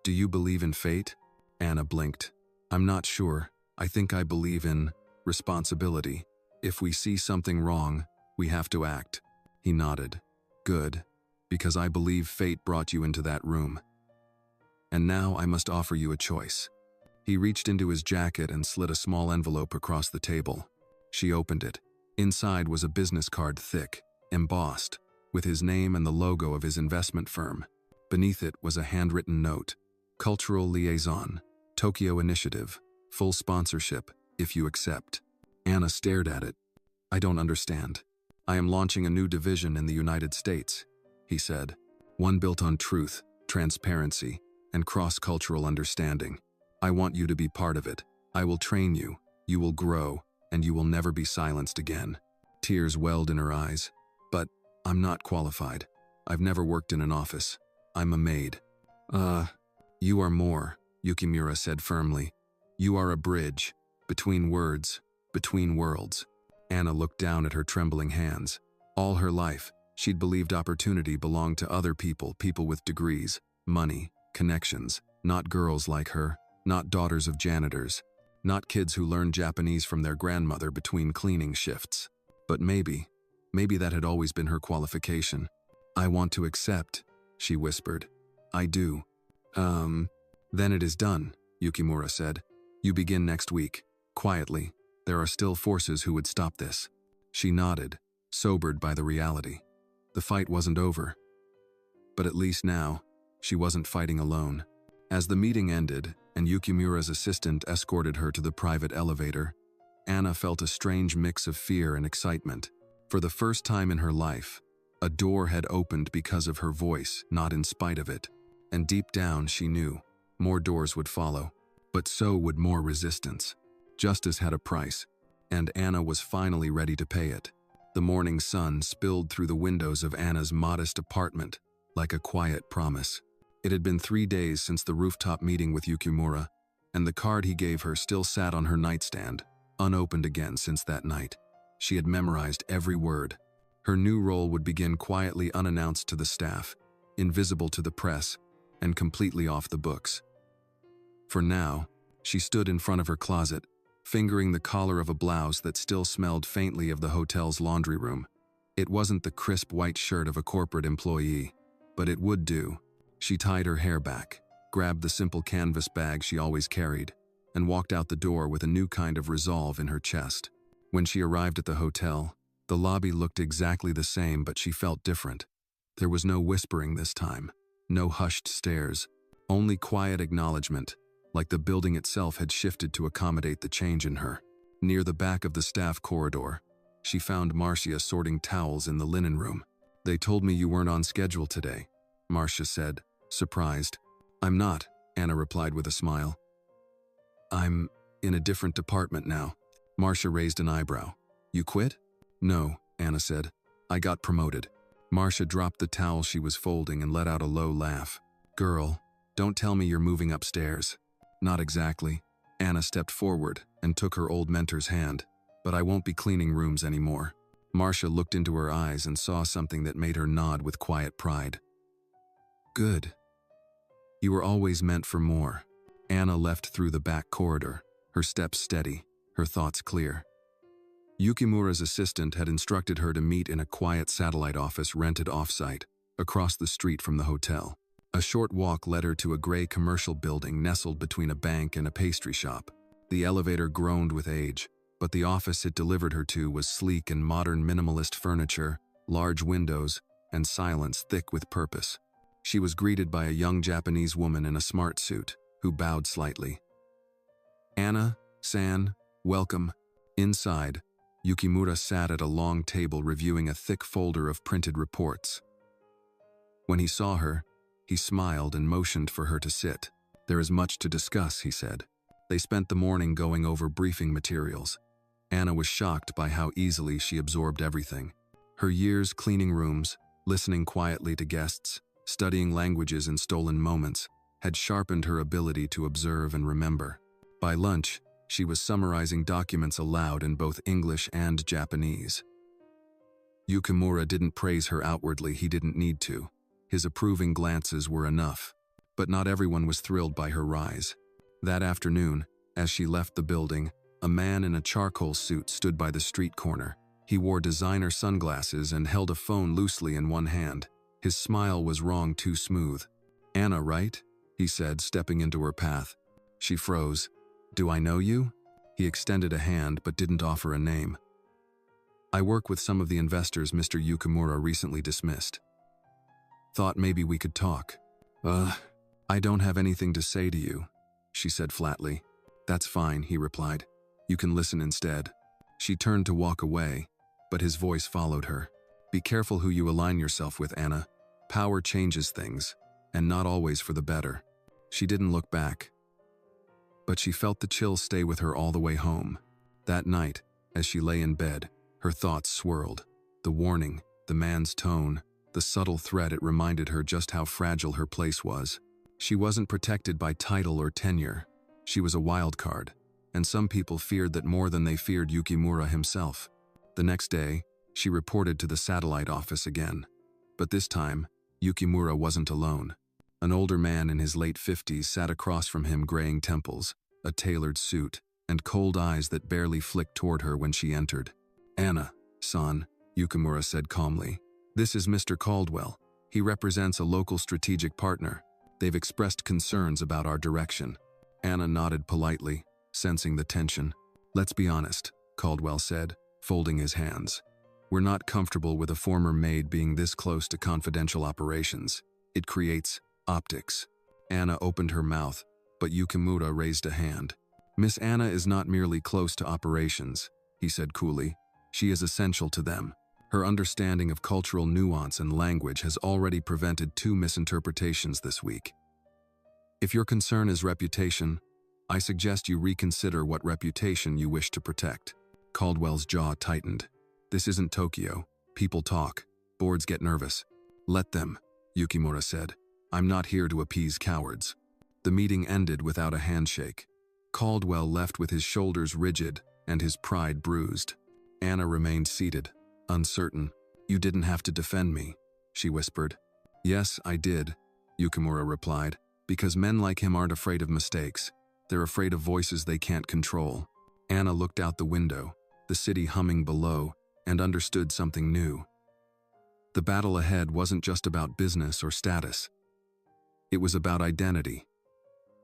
Do you believe in fate? Anna blinked. I'm not sure. I think I believe in responsibility. If we see something wrong, we have to act. He nodded. Good, because I believe fate brought you into that room. And now I must offer you a choice. He reached into his jacket and slid a small envelope across the table. She opened it. Inside was a business card, thick, embossed, with his name and the logo of his investment firm. Beneath it was a handwritten note. Cultural liaison, Tokyo Initiative, full sponsorship, if you accept. Anna stared at it. I don't understand. I am launching a new division in the United States, he said. One built on truth, transparency, and cross-cultural understanding. I want you to be part of it. I will train you, you will grow, and you will never be silenced again. Tears welled in her eyes. But I'm not qualified. I've never worked in an office. I'm a maid. You are more, Yukimura said firmly. You are a bridge, between words, between worlds. Anna looked down at her trembling hands. All her life, she'd believed opportunity belonged to other people, people with degrees, money, connections, not girls like her, not daughters of janitors, not kids who learned Japanese from their grandmother between cleaning shifts. But maybe that had always been her qualification. I want to accept, she whispered. I do. Then it is done, Yukimura said. You begin next week. Quietly. There are still forces who would stop this. She nodded, sobered by the reality. The fight wasn't over. But at least now, she wasn't fighting alone. As the meeting ended and Yukimura's assistant escorted her to the private elevator, Anna felt a strange mix of fear and excitement. For the first time in her life, a door had opened because of her voice, not in spite of it. And deep down she knew, more doors would follow. But so would more resistance. Justice had a price, and Anna was finally ready to pay it. The morning sun spilled through the windows of Anna's modest apartment, like a quiet promise. It had been 3 days since the rooftop meeting with Yukimura, and the card he gave her still sat on her nightstand, unopened again since that night. She had memorized every word. Her new role would begin quietly, unannounced to the staff, invisible to the press, and completely off the books. For now, she stood in front of her closet, fingering the collar of a blouse that still smelled faintly of the hotel's laundry room. It wasn't the crisp white shirt of a corporate employee, but it would do. She tied her hair back, grabbed the simple canvas bag she always carried, and walked out the door with a new kind of resolve in her chest. When she arrived at the hotel, The lobby looked exactly the same, but she felt different. There was no whispering this time, no hushed stares, only quiet acknowledgement, like the building itself had shifted to accommodate the change in her. Near the back of the staff corridor, she found Marcia sorting towels in the linen room. "They told me you weren't on schedule today," Marcia said, surprised. "I'm not," Anna replied with a smile. "I'm in a different department now." Marcia raised an eyebrow. "You quit?" "No," Anna said. "I got promoted." Marcia dropped the towel she was folding and let out a low laugh. "Girl, don't tell me you're moving upstairs." "Not exactly." Anna stepped forward and took her old mentor's hand. "But I won't be cleaning rooms anymore." Marcia looked into her eyes and saw something that made her nod with quiet pride. "Good. You were always meant for more." Anna left through the back corridor, her steps steady, her thoughts clear. Yukimura's assistant had instructed her to meet in a quiet satellite office rented off-site, across the street from the hotel. A short walk led her to a gray commercial building nestled between a bank and a pastry shop. The elevator groaned with age, but the office it delivered her to was sleek and modern minimalist furniture, large windows, and silence thick with purpose. She was greeted by a young Japanese woman in a smart suit, who bowed slightly. "Anna-san, welcome." Inside, Yukimura sat at a long table reviewing a thick folder of printed reports. When he saw her, he smiled and motioned for her to sit. "There is much to discuss," he said. They spent the morning going over briefing materials. Anna was shocked by how easily she absorbed everything. Her years cleaning rooms, listening quietly to guests, studying languages in stolen moments, had sharpened her ability to observe and remember. By lunch, she was summarizing documents aloud in both English and Japanese. Yukimura didn't praise her outwardly, he didn't need to. His approving glances were enough. But not everyone was thrilled by her rise. That afternoon, as she left the building, a man in a charcoal suit stood by the street corner. He wore designer sunglasses and held a phone loosely in one hand. His smile was wrong too smooth. "Anna, right?" he said, stepping into her path. She froze. "Do I know you?" He extended a hand but didn't offer a name. "I work with some of the investors Mr. Yukimura recently dismissed. Thought maybe we could talk." I don't have anything to say to you," she said flatly. "That's fine," he replied. "You can listen instead." She turned to walk away, but his voice followed her. "Be careful who you align yourself with, Anna. Power changes things, and not always for the better." She didn't look back, but she felt the chill stay with her all the way home. That night, as she lay in bed, her thoughts swirled. The warning, the man's tone, the subtle threat, it reminded her just how fragile her place was. She wasn't protected by title or tenure. She was a wild card, and some people feared that more than they feared Yukimura himself. The next day, she reported to the satellite office again. But this time, Yukimura wasn't alone. An older man in his late 50s sat across from him, graying temples, a tailored suit, and cold eyes that barely flicked toward her when she entered. "Anna-san," Yukimura said calmly. "This is Mr. Caldwell. He represents a local strategic partner. They've expressed concerns about our direction." Anna nodded politely, sensing the tension. "Let's be honest," Caldwell said, folding his hands. "We're not comfortable with a former maid being this close to confidential operations. It creates optics." Anna opened her mouth, but Yukimura raised a hand. "Miss Anna is not merely close to operations," he said coolly. "She is essential to them. Her understanding of cultural nuance and language has already prevented 2 misinterpretations this week. If your concern is reputation, I suggest you reconsider what reputation you wish to protect." Caldwell's jaw tightened. "This isn't Tokyo. People talk. Boards get nervous. Let them," Yukimura said. "I'm not here to appease cowards." The meeting ended without a handshake. Caldwell left with his shoulders rigid and his pride bruised. Anna remained seated, uncertain. "You didn't have to defend me," she whispered. "Yes, I did," Yukimura replied, "because men like him aren't afraid of mistakes. They're afraid of voices they can't control." Anna looked out the window, the city humming below, and understood something new. The battle ahead wasn't just about business or status. It was about identity,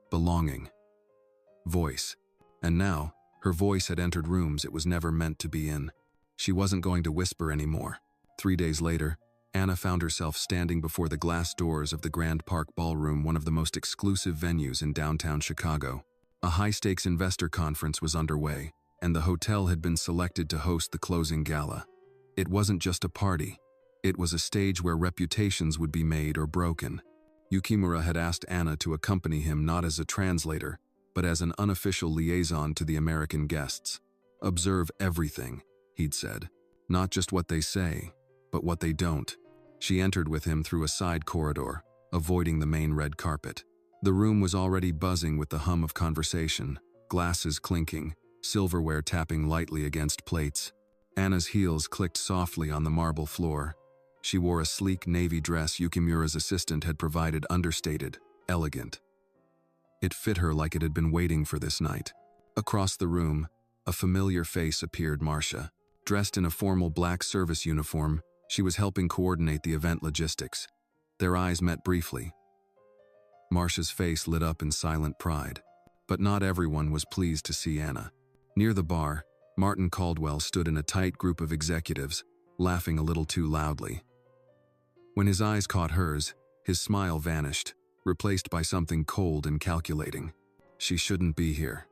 belonging, voice. And now, her voice had entered rooms it was never meant to be in. She wasn't going to whisper anymore. 3 days later, Anna found herself standing before the glass doors of the Grand Park Ballroom, one of the most exclusive venues in downtown Chicago. A high-stakes investor conference was underway, and the hotel had been selected to host the closing gala. It wasn't just a party. It was a stage where reputations would be made or broken. Yukimura had asked Anna to accompany him not as a translator, but as an unofficial liaison to the American guests. "Observe everything," he'd said. "Not just what they say, but what they don't." She entered with him through a side corridor, avoiding the main red carpet. The room was already buzzing with the hum of conversation, glasses clinking, silverware tapping lightly against plates. Anna's heels clicked softly on the marble floor. She wore a sleek navy dress Yukimura's assistant had provided, understated, elegant. It fit her like it had been waiting for this night. Across the room, a familiar face appeared: Marcia. Dressed in a formal black service uniform, she was helping coordinate the event logistics. Their eyes met briefly. Marcia's face lit up in silent pride. But not everyone was pleased to see Anna. Near the bar, Martin Caldwell stood in a tight group of executives, laughing a little too loudly. When his eyes caught hers, his smile vanished, replaced by something cold and calculating. "She shouldn't be here,"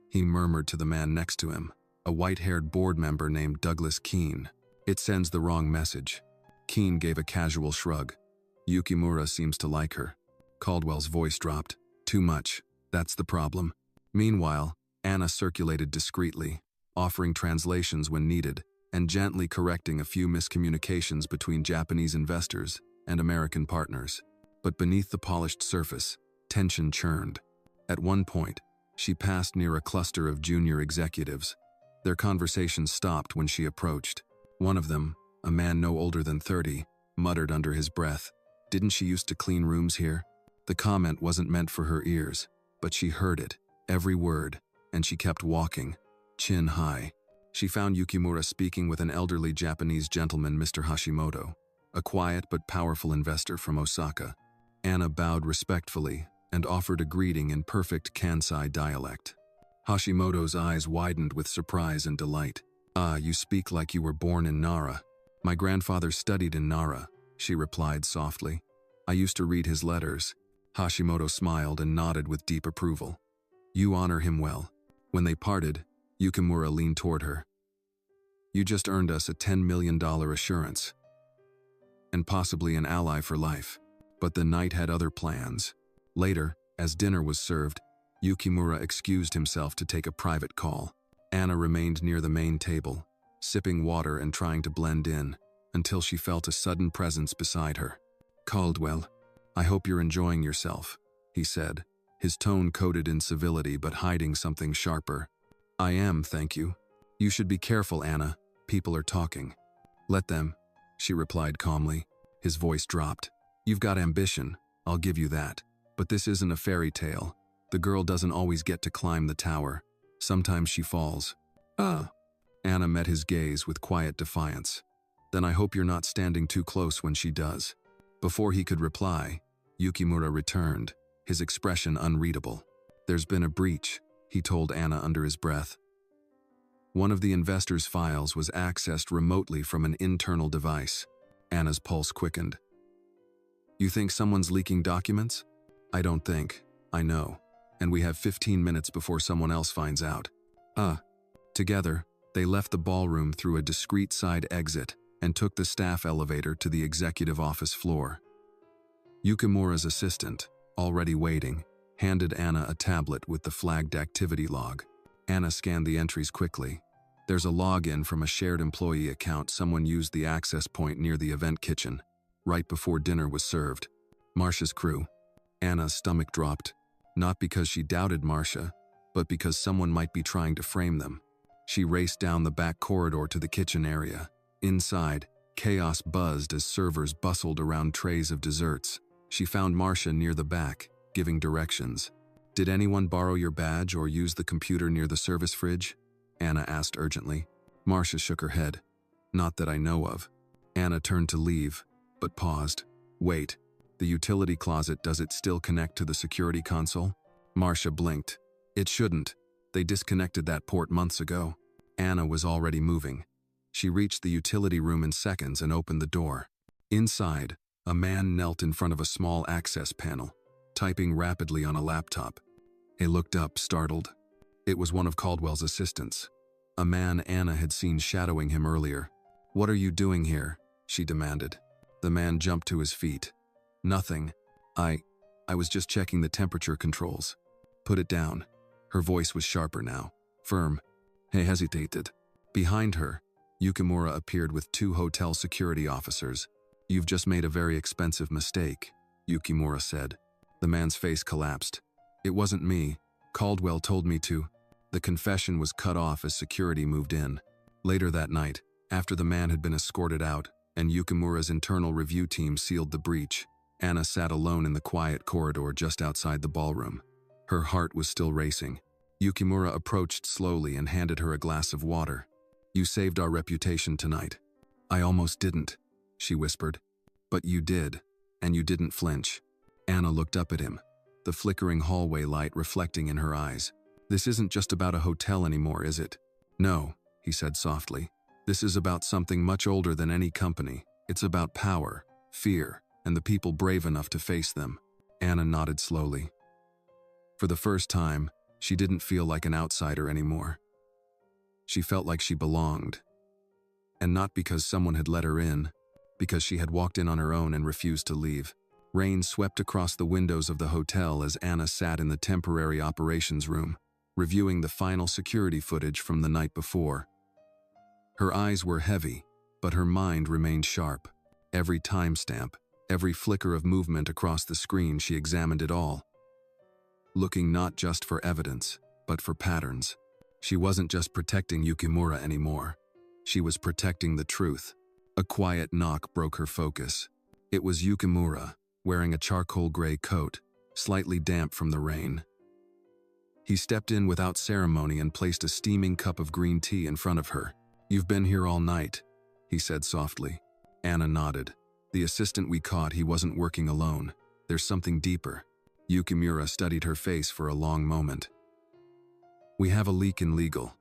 he murmured to the man next to him, a white-haired board member named Douglas Keene. "It sends the wrong message." Keene gave a casual shrug. "Yukimura seems to like her." Caldwell's voice dropped. "Too much. That's the problem." Meanwhile, Anna circulated discreetly, offering translations when needed, and gently correcting a few miscommunications between Japanese investors and American partners. But beneath the polished surface, tension churned. At one point, she passed near a cluster of junior executives. Their conversation stopped when she approached. One of them, a man no older than 30, muttered under his breath, "Didn't she used to clean rooms here?" The comment wasn't meant for her ears, but she heard it, every word, and she kept walking, chin high. She found Yukimura speaking with an elderly Japanese gentleman, Mr. Hashimoto, a quiet but powerful investor from Osaka. Anna bowed respectfully and offered a greeting in perfect Kansai dialect. Hashimoto's eyes widened with surprise and delight. "Ah, you speak like you were born in Nara." "My grandfather studied in Nara," she replied softly. "I used to read his letters." Hashimoto smiled and nodded with deep approval. "You honor him well." When they parted, Yukimura leaned toward her. "You just earned us a $10 million assurance, and possibly an ally for life." But the night had other plans. Later, as dinner was served, Yukimura excused himself to take a private call. Anna remained near the main table, sipping water and trying to blend in, until she felt a sudden presence beside her. "Caldwell, I hope you're enjoying yourself," he said, his tone coated in civility but hiding something sharper. "I am, thank you." "You should be careful, Anna. People are talking." "Let them," she replied calmly. His voice dropped. "You've got ambition, I'll give you that. But this isn't a fairy tale. The girl doesn't always get to climb the tower. Sometimes she falls." "Ah." Anna met his gaze with quiet defiance. "Then I hope you're not standing too close when she does." Before he could reply, Yukimura returned, his expression unreadable. "There's been a breach," he told Anna under his breath. One of the investors' files was accessed remotely from an internal device. Anna's pulse quickened. "You think someone's leaking documents?" "I don't think. I know. And we have 15 minutes before someone else finds out." Together, they left the ballroom through a discreet side exit and took the staff elevator to the executive office floor. Yukimura's assistant, already waiting, handed Anna a tablet with the flagged activity log. Anna scanned the entries quickly. "There's a login from a shared employee account. Someone used the access point near the event kitchen, right before dinner was served. Marcia's crew." Anna's stomach dropped, not because she doubted Marcia, but because someone might be trying to frame them. She raced down the back corridor to the kitchen area. Inside, chaos buzzed as servers bustled around trays of desserts. She found Marcia near the back, giving directions. "Did anyone borrow your badge or use the computer near the service fridge?" Anna asked urgently. Marcia shook her head. "Not that I know of." Anna turned to leave, but paused. "Wait, the utility closet, does it still connect to the security console?" Marcia blinked. "It shouldn't. They disconnected that port months ago." Anna was already moving. She reached the utility room in seconds and opened the door. Inside, a man knelt in front of a small access panel, typing rapidly on a laptop. He looked up, startled. It was one of Caldwell's assistants, a man Anna had seen shadowing him earlier. "What are you doing here?" she demanded. The man jumped to his feet. "Nothing. I was just checking the temperature controls." "Put it down." Her voice was sharper now, firm. He hesitated. Behind her, Yukimura appeared with 2 hotel security officers. "You've just made a very expensive mistake," Yukimura said. The man's face collapsed. "It wasn't me. Caldwell told me to." The confession was cut off as security moved in. Later that night, after the man had been escorted out and Yukimura's internal review team sealed the breach, Anna sat alone in the quiet corridor just outside the ballroom. Her heart was still racing. Yukimura approached slowly and handed her a glass of water. "You saved our reputation tonight." "I almost didn't," she whispered. "But you did, and you didn't flinch." Anna looked up at him, the flickering hallway light reflecting in her eyes. "This isn't just about a hotel anymore, is it?" "No," he said softly. "This is about something much older than any company. It's about power, fear, and the people brave enough to face them." Anna nodded slowly. For the first time, she didn't feel like an outsider anymore. She felt like she belonged. And not because someone had let her in, because she had walked in on her own and refused to leave. Rain swept across the windows of the hotel as Anna sat in the temporary operations room, reviewing the final security footage from the night before. Her eyes were heavy, but her mind remained sharp. Every timestamp, every flicker of movement across the screen, she examined it all, looking not just for evidence, but for patterns. She wasn't just protecting Yukimura anymore. She was protecting the truth. A quiet knock broke her focus. It was Yukimura, wearing a charcoal gray coat, slightly damp from the rain. He stepped in without ceremony and placed a steaming cup of green tea in front of her. "You've been here all night," he said softly. Anna nodded. "The assistant we caught, he wasn't working alone. There's something deeper." Yukimura studied her face for a long moment. "We have a leak in legal.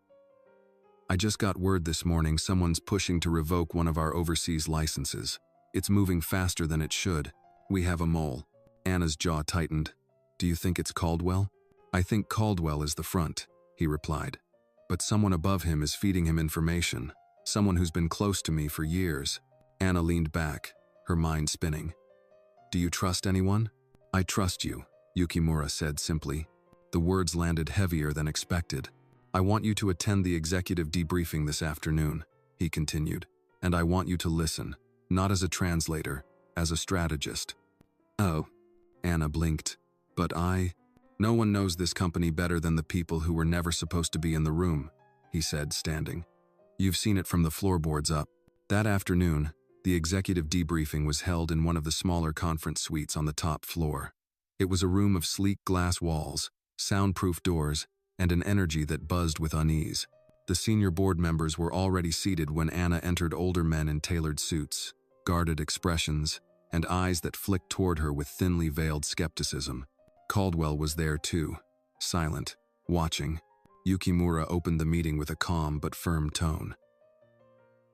I just got word this morning someone's pushing to revoke one of our overseas licenses. It's moving faster than it should. We have a mole." Anna's jaw tightened. "Do you think it's Caldwell?" "I think Caldwell is the front," he replied. "But someone above him is feeding him information. Someone who's been close to me for years." Anna leaned back, her mind spinning. "Do you trust anyone?" "I trust you," Yukimura said simply. The words landed heavier than expected. "I want you to attend the executive debriefing this afternoon," he continued. "And I want you to listen, not as a translator, as a strategist." "Oh," Anna blinked. "But no one knows this company better than the people who were never supposed to be in the room," he said, standing. "You've seen it from the floorboards up." That afternoon, the executive debriefing was held in one of the smaller conference suites on the top floor. It was a room of sleek glass walls, soundproof doors, and an energy that buzzed with unease. The senior board members were already seated when Anna entered. Older men in tailored suits, guarded expressions, and eyes that flicked toward her with thinly veiled skepticism. Caldwell was there too, silent, watching. Yukimura opened the meeting with a calm but firm tone.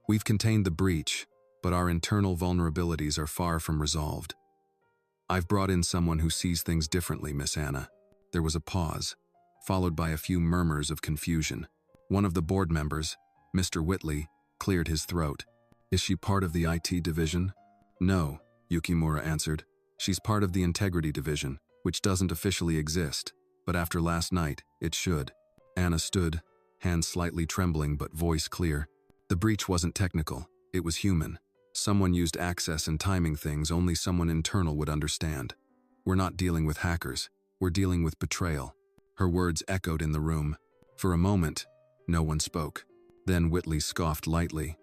"We've contained the breach, but our internal vulnerabilities are far from resolved. I've brought in someone who sees things differently, Miss Anna." There was a pause, followed by a few murmurs of confusion. One of the board members, Mr. Whitley, cleared his throat. "Is she part of the IT division?" "No," Yukimura answered. "She's part of the Integrity division, which doesn't officially exist, but after last night, it should." Anna stood, hands slightly trembling but voice clear. "The breach wasn't technical, it was human. Someone used access and timing things only someone internal would understand. We're not dealing with hackers, we're dealing with betrayal." Her words echoed in the room. For a moment, no one spoke. Then Whitley scoffed lightly.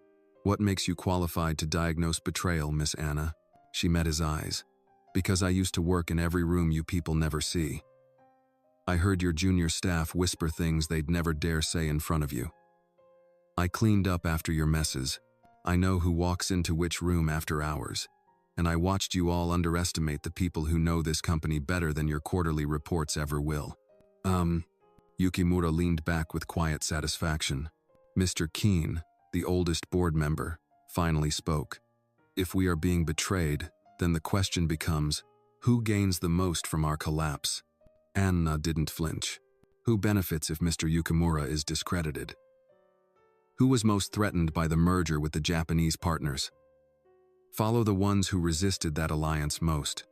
"What makes you qualified to diagnose betrayal, Miss Anna?" She met his eyes. "Because I used to work in every room you people never see. I heard your junior staff whisper things they'd never dare say in front of you. I cleaned up after your messes. I know who walks into which room after hours. And I watched you all underestimate the people who know this company better than your quarterly reports ever will." Yukimura leaned back with quiet satisfaction. Mr. Keene, the oldest board member, finally spoke. If we are being betrayed, then the question becomes, who gains the most from our collapse? Anna didn't flinch. Who benefits if Mr. Yukimura is discredited? Who was most threatened by the merger with the Japanese partners? Follow the ones who resisted that alliance most.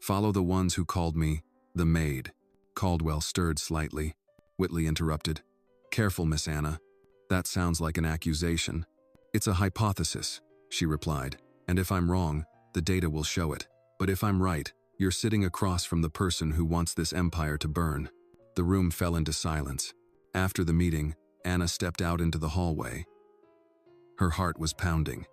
Follow the ones who called me the maid. Caldwell stirred slightly. Whitley interrupted. Careful, Miss Anna. That sounds like an accusation. It's a hypothesis, she replied, and if I'm wrong, the data will show it. But if I'm right, you're sitting across from the person who wants this empire to burn. The room fell into silence. After the meeting, Anna stepped out into the hallway. Her heart was pounding.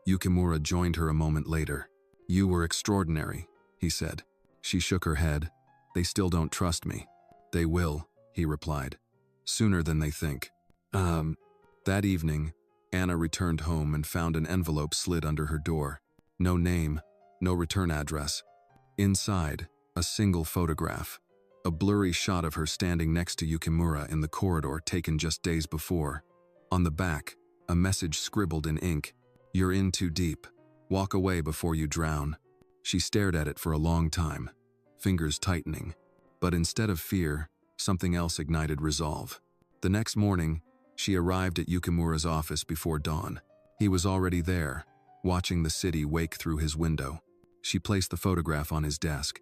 Yukimura joined her a moment later. You were extraordinary, he said. She shook her head. They still don't trust me. They will, he replied. Sooner than they think. That evening, Anna returned home and found an envelope slid under her door. No name, no return address. Inside, a single photograph. A blurry shot of her standing next to Yukimura in the corridor taken just days before. On the back, a message scribbled in ink. You're in too deep. Walk away before you drown. She stared at it for a long time, fingers tightening. But instead of fear, something else ignited resolve. The next morning, she arrived at Yukimura's office before dawn. He was already there, watching the city wake through his window. She placed the photograph on his desk.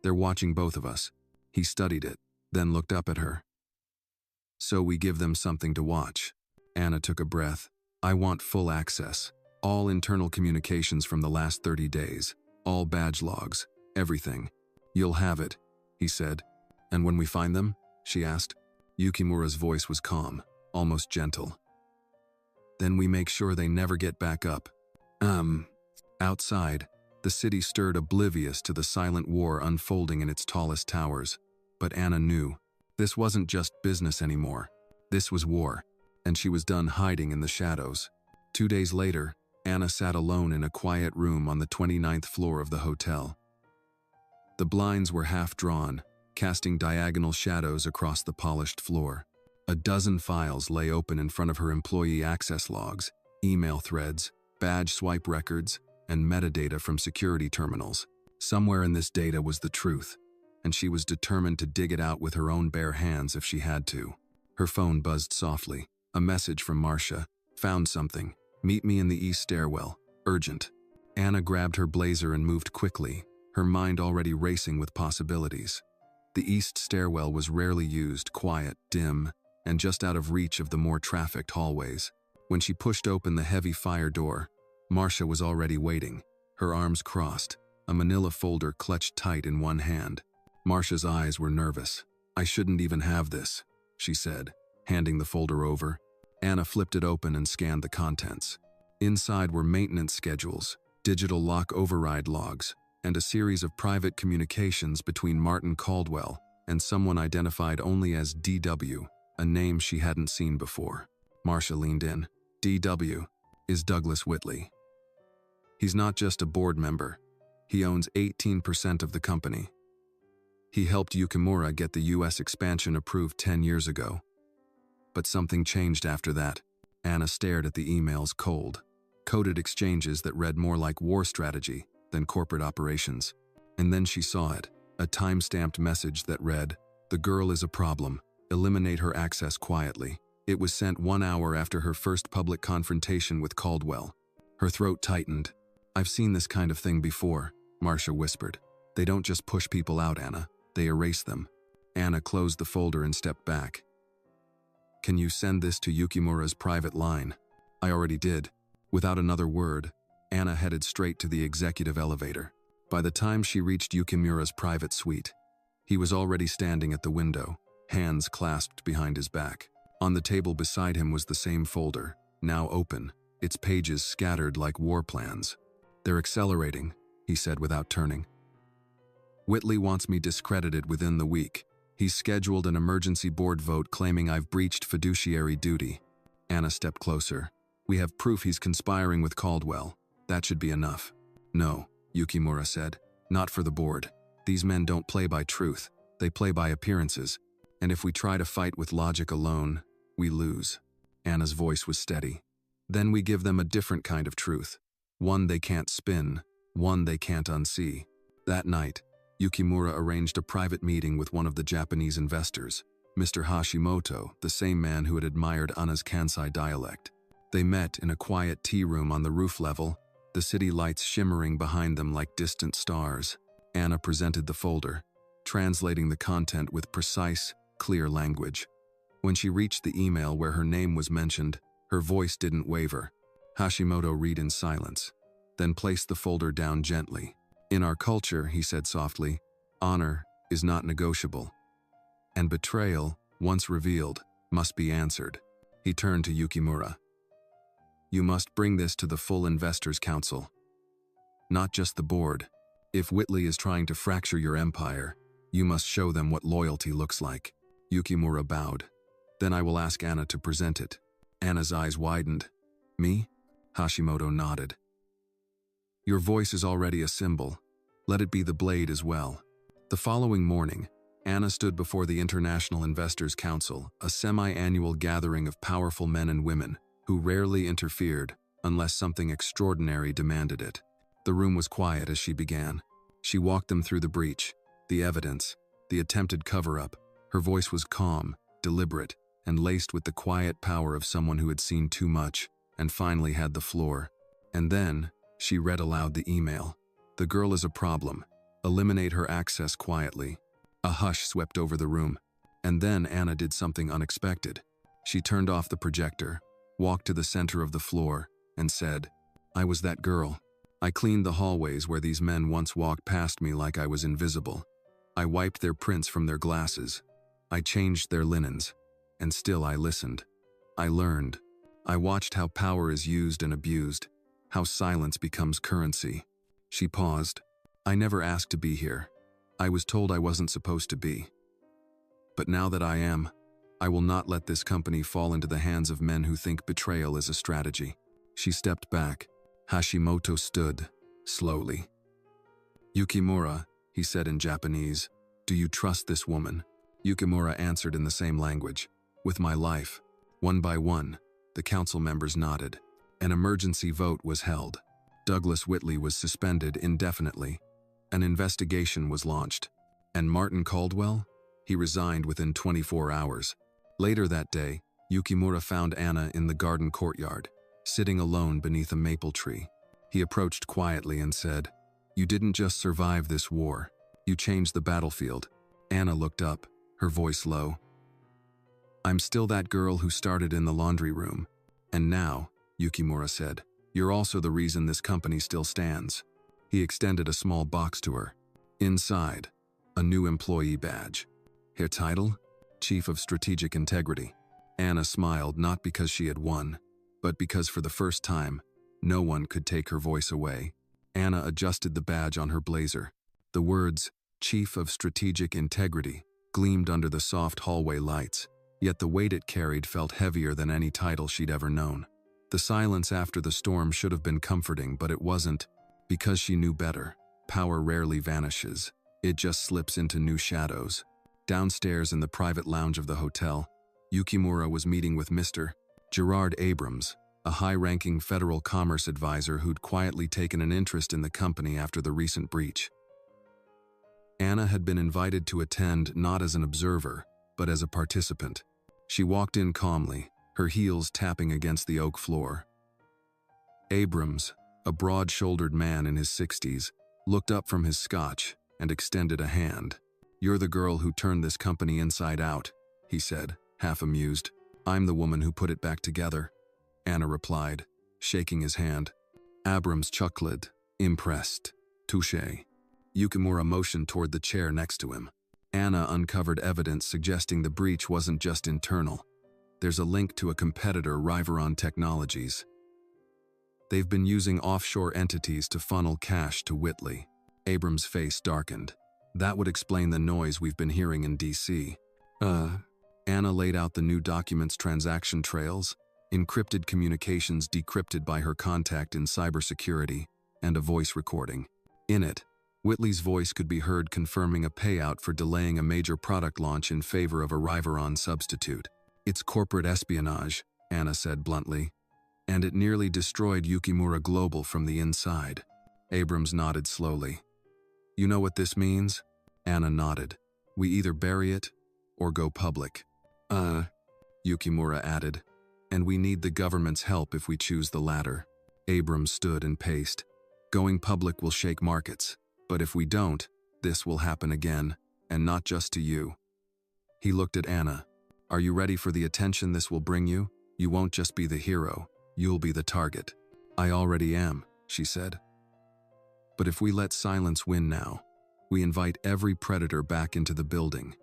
They're watching both of us. He studied it, then looked up at her. So we give them something to watch. Anna took a breath. I want full access. All internal communications from the last 30 days. All badge logs. Everything. You'll have it, he said. And when we find them? She asked. Yukimura's voice was calm, almost gentle. Then we make sure they never get back up. Outside, the city stirred oblivious to the silent war unfolding in its tallest towers. But Anna knew. This wasn't just business anymore. This was war, and she was done hiding in the shadows. 2 days later, Anna sat alone in a quiet room on the 29th floor of the hotel. The blinds were half drawn, casting diagonal shadows across the polished floor. A dozen files lay open in front of her employee access logs, email threads, badge swipe records, and metadata from security terminals. Somewhere in this data was the truth, and she was determined to dig it out with her own bare hands if she had to. Her phone buzzed softly. A message from Marcia. Found something. Meet me in the east stairwell. Urgent. Anna grabbed her blazer and moved quickly, her mind already racing with possibilities. The east stairwell was rarely used, quiet, dim, and just out of reach of the more trafficked hallways. When she pushed open the heavy fire door, Marcia was already waiting, her arms crossed, a manila folder clutched tight in one hand. Marcia's eyes were nervous. I shouldn't even have this, she said, handing the folder over. Anna flipped it open and scanned the contents. Inside were maintenance schedules, digital lock override logs, and a series of private communications between Martin Caldwell and someone identified only as DW, a name she hadn't seen before. Marcia leaned in. DW is Douglas Whitley. He's not just a board member. He owns 18% of the company. He helped Yukimura get the US expansion approved 10 years ago. But something changed after that. Anna stared at the emails cold, coded exchanges that read more like war strategy than corporate operations. And then she saw it, a time-stamped message that read, "The girl is a problem. Eliminate her access quietly." It was sent 1 hour after her first public confrontation with Caldwell. Her throat tightened. I've seen this kind of thing before, Marcia whispered. They don't just push people out, Anna. They erase them. Anna closed the folder and stepped back. Can you send this to Yukimura's private line? I already did. Without another word, Anna headed straight to the executive elevator. By the time she reached Yukimura's private suite, he was already standing at the window, hands clasped behind his back. On the table beside him was the same folder, now open, its pages scattered like war plans. They're accelerating, he said without turning. Whitley wants me discredited within the week. He's scheduled an emergency board vote claiming I've breached fiduciary duty. Anna stepped closer. We have proof he's conspiring with Caldwell. That should be enough. No, Yukimura said. Not for the board. These men don't play by truth. They play by appearances. And if we try to fight with logic alone, we lose. Anna's voice was steady. Then we give them a different kind of truth. One they can't spin, one they can't unsee. That night, Yukimura arranged a private meeting with one of the Japanese investors, Mr. Hashimoto, the same man who had admired Anna's Kansai dialect. They met in a quiet tea room on the roof level, the city lights shimmering behind them like distant stars. Anna presented the folder, translating the content with precise, clear language. When she reached the email where her name was mentioned, her voice didn't waver. Hashimoto read in silence, then placed the folder down gently. In our culture, he said softly, honor is not negotiable. And betrayal, once revealed, must be answered. He turned to Yukimura. You must bring this to the full Investors' Council. Not just the board. If Whitley is trying to fracture your empire, you must show them what loyalty looks like. Yukimura bowed. Then I will ask Anna to present it. Anna's eyes widened. Me? Hashimoto nodded. Your voice is already a symbol. Let it be the blade as well. The following morning, Anna stood before the International Investors' Council, a semi-annual gathering of powerful men and women who rarely interfered unless something extraordinary demanded it. The room was quiet as she began. She walked them through the breach, the evidence, the attempted cover-up. Her voice was calm, deliberate, and laced with the quiet power of someone who had seen too much and finally had the floor. And then, she read aloud the email. The girl is a problem. Eliminate her access quietly. A hush swept over the room, and then Anna did something unexpected. She turned off the projector, walked to the center of the floor, and said, I was that girl. I cleaned the hallways where these men once walked past me like I was invisible. I wiped their prints from their glasses. I changed their linens. And still I listened. I learned. I watched how power is used and abused, how silence becomes currency. She paused. I never asked to be here. I was told I wasn't supposed to be. But now that I am, I will not let this company fall into the hands of men who think betrayal is a strategy. She stepped back. Hashimoto stood, slowly. Yukimura, he said in Japanese, do you trust this woman? Yukimura answered in the same language. With my life. One by one, the council members nodded. An emergency vote was held. Douglas Whitley was suspended indefinitely. An investigation was launched. And Martin Caldwell? He resigned within 24 hours. Later that day, Yukimura found Anna in the garden courtyard, sitting alone beneath a maple tree. He approached quietly and said, You didn't just survive this war. You changed the battlefield. Anna looked up, her voice low. I'm still that girl who started in the laundry room. And now, Yukimura said, you're also the reason this company still stands. He extended a small box to her. Inside, a new employee badge. Her title? Chief of Strategic Integrity. Anna smiled not because she had won, but because for the first time, no one could take her voice away. Anna adjusted the badge on her blazer. The words, Chief of Strategic Integrity, gleamed under the soft hallway lights, yet the weight it carried felt heavier than any title she'd ever known. The silence after the storm should have been comforting, but it wasn't, because she knew better. Power rarely vanishes. It just slips into new shadows. Downstairs in the private lounge of the hotel, Yukimura was meeting with Mr. Gerard Abrams, a high-ranking federal commerce advisor who'd quietly taken an interest in the company after the recent breach. Anna had been invited to attend not as an observer, but as a participant. She walked in calmly, her heels tapping against the oak floor. Abrams, a broad-shouldered man in his 60s, looked up from his scotch and extended a hand. You're the girl who turned this company inside out, he said, half amused. I'm the woman who put it back together, Anna replied, shaking his hand. Abrams chuckled, impressed. Touché. Yukimura motioned toward the chair next to him. Anna uncovered evidence suggesting the breach wasn't just internal. There's a link to a competitor, Riveron Technologies. They've been using offshore entities to funnel cash to Whitley. Abrams' face darkened. That would explain the noise we've been hearing in D.C. Anna laid out the new documents, transaction trails, encrypted communications decrypted by her contact in cybersecurity, and a voice recording. In it, Whitley's voice could be heard confirming a payout for delaying a major product launch in favor of a Riveron substitute. It's corporate espionage, Anna said bluntly. And it nearly destroyed Yukimura Global from the inside. Abrams nodded slowly. You know what this means? Anna nodded. We either bury it or go public. Yukimura added. And we need the government's help if we choose the latter. Abrams stood and paced. Going public will shake markets, but if we don't, this will happen again, and not just to you. He looked at Anna. Are you ready for the attention this will bring you? You won't just be the hero, you'll be the target. I already am, she said. But if we let silence win now, we invite every predator back into the building.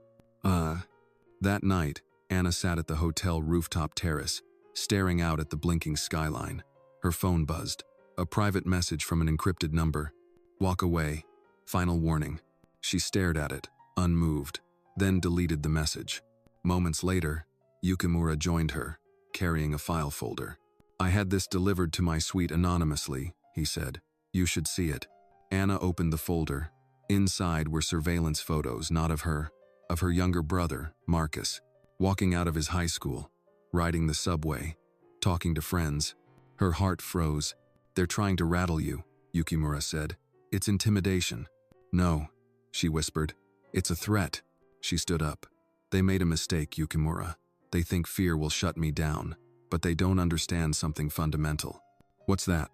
That night, Anna sat at the hotel rooftop terrace, staring out at the blinking skyline. Her phone buzzed. A private message from an encrypted number. Walk away. Final warning. She stared at it, unmoved, then deleted the message. Moments later, Yukimura joined her, carrying a file folder. I had this delivered to my suite anonymously, he said. You should see it. Anna opened the folder. Inside were surveillance photos, not of her younger brother, Marcus, walking out of his high school, riding the subway, talking to friends. Her heart froze. They're trying to rattle you, Yukimura said. It's intimidation. No, she whispered. It's a threat. She stood up. They made a mistake, Yukimura. They think fear will shut me down, but they don't understand something fundamental. What's that?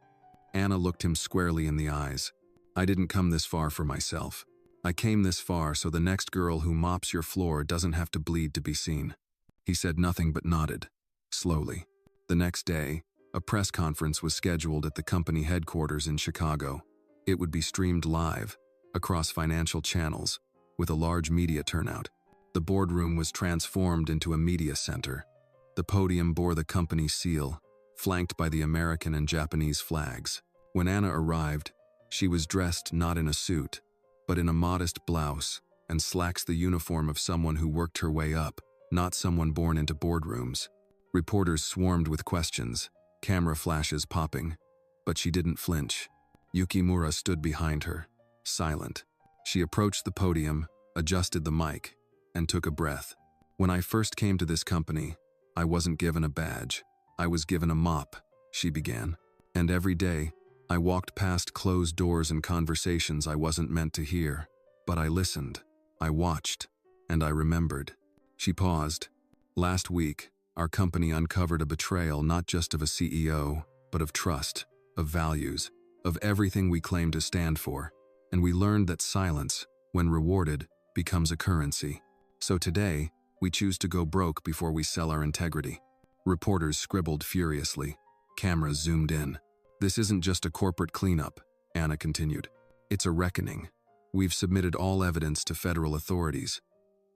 Anna looked him squarely in the eyes. I didn't come this far for myself. I came this far so the next girl who mops your floor doesn't have to bleed to be seen. He said nothing but nodded, slowly. The next day, a press conference was scheduled at the company headquarters in Chicago. It would be streamed live, across financial channels, with a large media turnout. The boardroom was transformed into a media center. The podium bore the company seal, flanked by the American and Japanese flags. When Anna arrived, she was dressed not in a suit, but in a modest blouse and slacks, the uniform of someone who worked her way up, not someone born into boardrooms. Reporters swarmed with questions, camera flashes popping, but she didn't flinch. Yukimura stood behind her, silent. She approached the podium, adjusted the mic, and took a breath. When I first came to this company, I wasn't given a badge. I was given a mop, she began. And every day, I walked past closed doors and conversations I wasn't meant to hear. But I listened, I watched, and I remembered. She paused. Last week, our company uncovered a betrayal not just of a CEO, but of trust, of values, of everything we claim to stand for. And we learned that silence, when rewarded, becomes a currency. So today, we choose to go broke before we sell our integrity. Reporters scribbled furiously. Cameras zoomed in. This isn't just a corporate cleanup, Anna continued. It's a reckoning. We've submitted all evidence to federal authorities,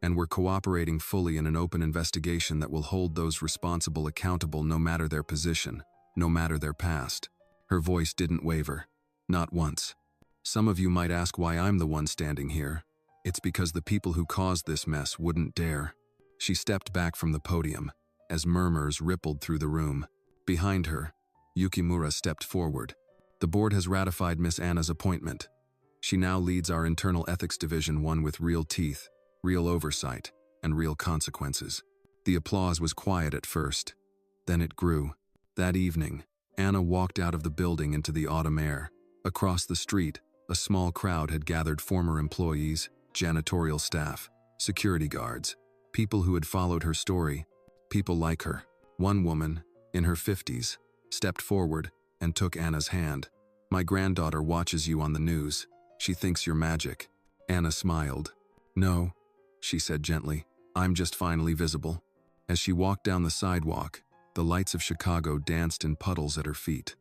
and we're cooperating fully in an open investigation that will hold those responsible accountable no matter their position, no matter their past. Her voice didn't waver. Not once. Some of you might ask why I'm the one standing here. It's because the people who caused this mess wouldn't dare. She stepped back from the podium, as murmurs rippled through the room. Behind her, Yukimura stepped forward. The board has ratified Miss Anna's appointment. She now leads our internal ethics division, one with real teeth, real oversight, and real consequences. The applause was quiet at first. Then it grew. That evening, Anna walked out of the building into the autumn air. Across the street, a small crowd had gathered: former employees, janitorial staff, security guards, people who had followed her story, people like her. One woman, in her 50s, stepped forward and took Anna's hand. My granddaughter watches you on the news. She thinks you're magic. Anna smiled. No, she said gently. I'm just finally visible. As she walked down the sidewalk, the lights of Chicago danced in puddles at her feet.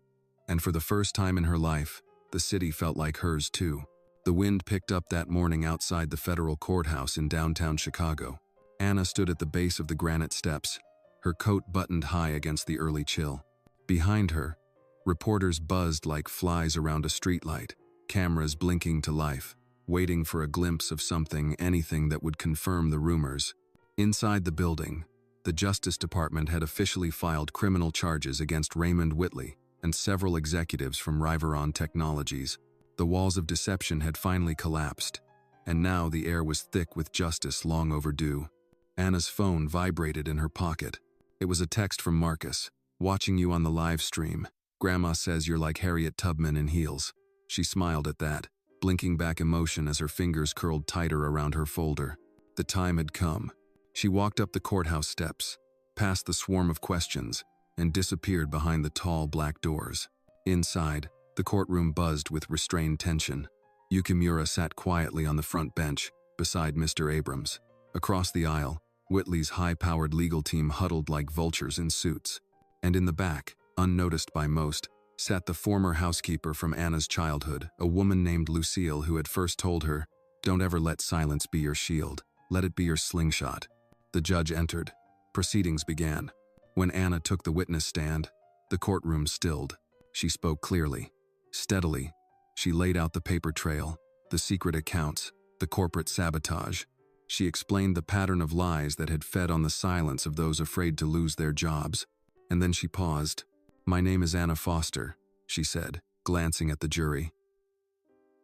And for the first time in her life, the city felt like hers too. The wind picked up that morning outside the federal courthouse in downtown Chicago. Anna stood at the base of the granite steps, her coat buttoned high against the early chill. Behind her, reporters buzzed like flies around a streetlight, cameras blinking to life, waiting for a glimpse of something, anything that would confirm the rumors. Inside the building, the Justice Department had officially filed criminal charges against Raymond Whitley and several executives from Riveron Technologies. The walls of deception had finally collapsed, and now the air was thick with justice long overdue. Anna's phone vibrated in her pocket. It was a text from Marcus. Watching you on the live stream. Grandma says you're like Harriet Tubman in heels. She smiled at that, blinking back emotion as her fingers curled tighter around her folder. The time had come. She walked up the courthouse steps, past the swarm of questions, and disappeared behind the tall black doors. Inside, the courtroom buzzed with restrained tension. Yukimura sat quietly on the front bench, beside Mr. Abrams. Across the aisle, Whitley's high-powered legal team huddled like vultures in suits. And in the back, unnoticed by most, sat the former housekeeper from Anna's childhood, a woman named Lucille who had first told her, "Don't ever let silence be your shield. Let it be your slingshot." The judge entered. Proceedings began. When Anna took the witness stand, the courtroom stilled. She spoke clearly, steadily. She laid out the paper trail, the secret accounts, the corporate sabotage. She explained the pattern of lies that had fed on the silence of those afraid to lose their jobs. And then she paused. "My name is Anna Foster," she said, glancing at the jury.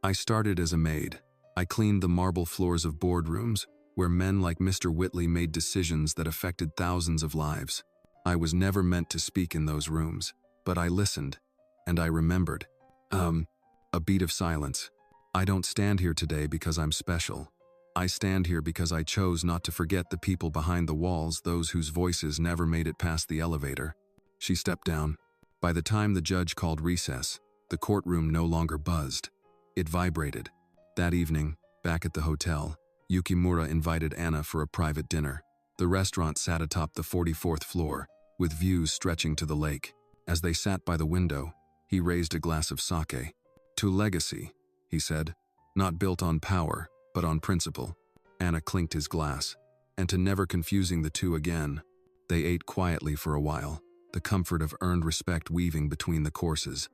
"I started as a maid. I cleaned the marble floors of boardrooms, where men like Mr. Whitley made decisions that affected thousands of lives. I was never meant to speak in those rooms, but I listened, and I remembered." A beat of silence. "I don't stand here today because I'm special. I stand here because I chose not to forget the people behind the walls, those whose voices never made it past the elevator." She stepped down. By the time the judge called recess, the courtroom no longer buzzed. It vibrated. That evening, back at the hotel, Yukimura invited Anna for a private dinner. The restaurant sat atop the 44th floor, with views stretching to the lake. As they sat by the window, he raised a glass of sake. "To legacy," he said, "not built on power, but on principle." Anna clinked his glass. "And to never confusing the two again." They ate quietly for a while, the comfort of earned respect weaving between the courses.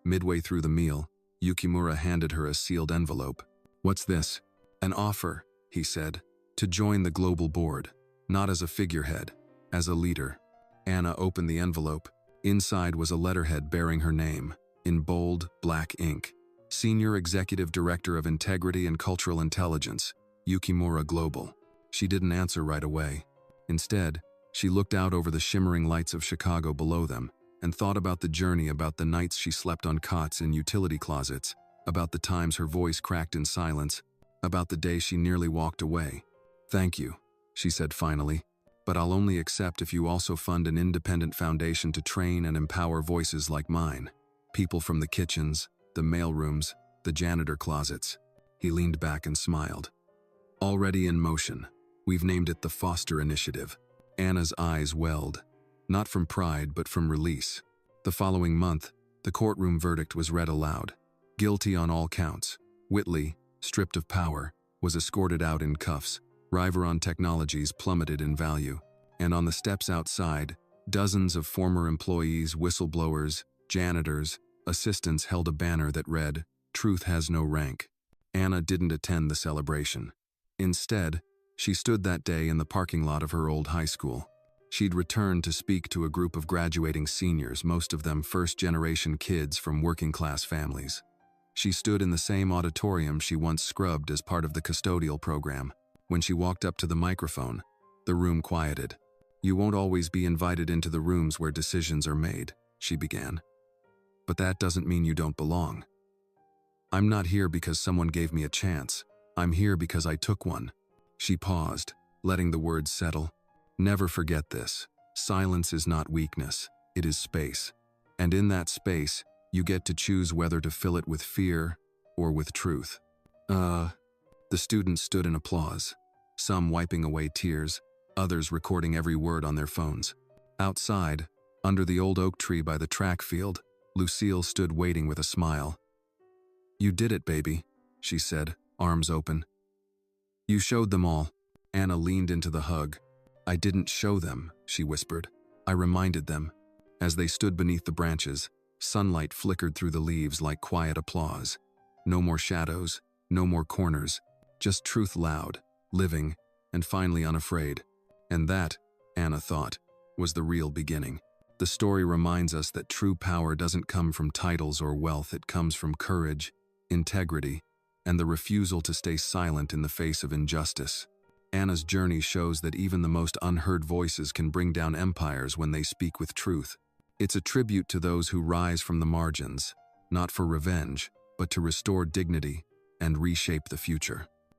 Midway through the meal, Yukimura handed her a sealed envelope. "What's this?" "An offer," he said, "to join the global board, not as a figurehead, as a leader." Anna opened the envelope. Inside was a letterhead bearing her name, in bold, black ink. "Senior Executive Director of Integrity and Cultural Intelligence, Yukimura Global." She didn't answer right away. Instead, she looked out over the shimmering lights of Chicago below them and thought about the journey, about the nights she slept on cots in utility closets, about the times her voice cracked in silence, about the day she nearly walked away. "Thank you," she said finally, "but I'll only accept if you also fund an independent foundation to train and empower voices like mine. People from the kitchens, the mailrooms, the janitor closets." He leaned back and smiled. "Already in motion. We've named it the Foster Initiative." Anna's eyes welled, not from pride but from release. The following month, the courtroom verdict was read aloud. Guilty on all counts. Whitley, stripped of power, was escorted out in cuffs. Riveron Technologies plummeted in value. And on the steps outside, dozens of former employees, whistleblowers, janitors, assistants held a banner that read, "Truth has no rank." Anna didn't attend the celebration. Instead, she stood that day in the parking lot of her old high school. She'd returned to speak to a group of graduating seniors, most of them first-generation kids from working-class families. She stood in the same auditorium she once scrubbed as part of the custodial program. When she walked up to the microphone, the room quieted. "You won't always be invited into the rooms where decisions are made," she began. "But that doesn't mean you don't belong. I'm not here because someone gave me a chance. I'm here because I took one." She paused, letting the words settle. "Never forget this. Silence is not weakness. It is space. And in that space, you get to choose whether to fill it with fear or with truth." The students stood in applause, some wiping away tears, others recording every word on their phones. Outside, under the old oak tree by the track field, Lucille stood waiting with a smile. "You did it, baby," she said, arms open. "You showed them all." Anna leaned into the hug. "I didn't show them," she whispered. "I reminded them." As they stood beneath the branches, sunlight flickered through the leaves like quiet applause. No more shadows, no more corners, just truth loud, living, and finally unafraid. And that, Anna thought, was the real beginning. The story reminds us that true power doesn't come from titles or wealth, it comes from courage, integrity, and the refusal to stay silent in the face of injustice. Anna's journey shows that even the most unheard voices can bring down empires when they speak with truth. It's a tribute to those who rise from the margins, not for revenge, but to restore dignity and reshape the future.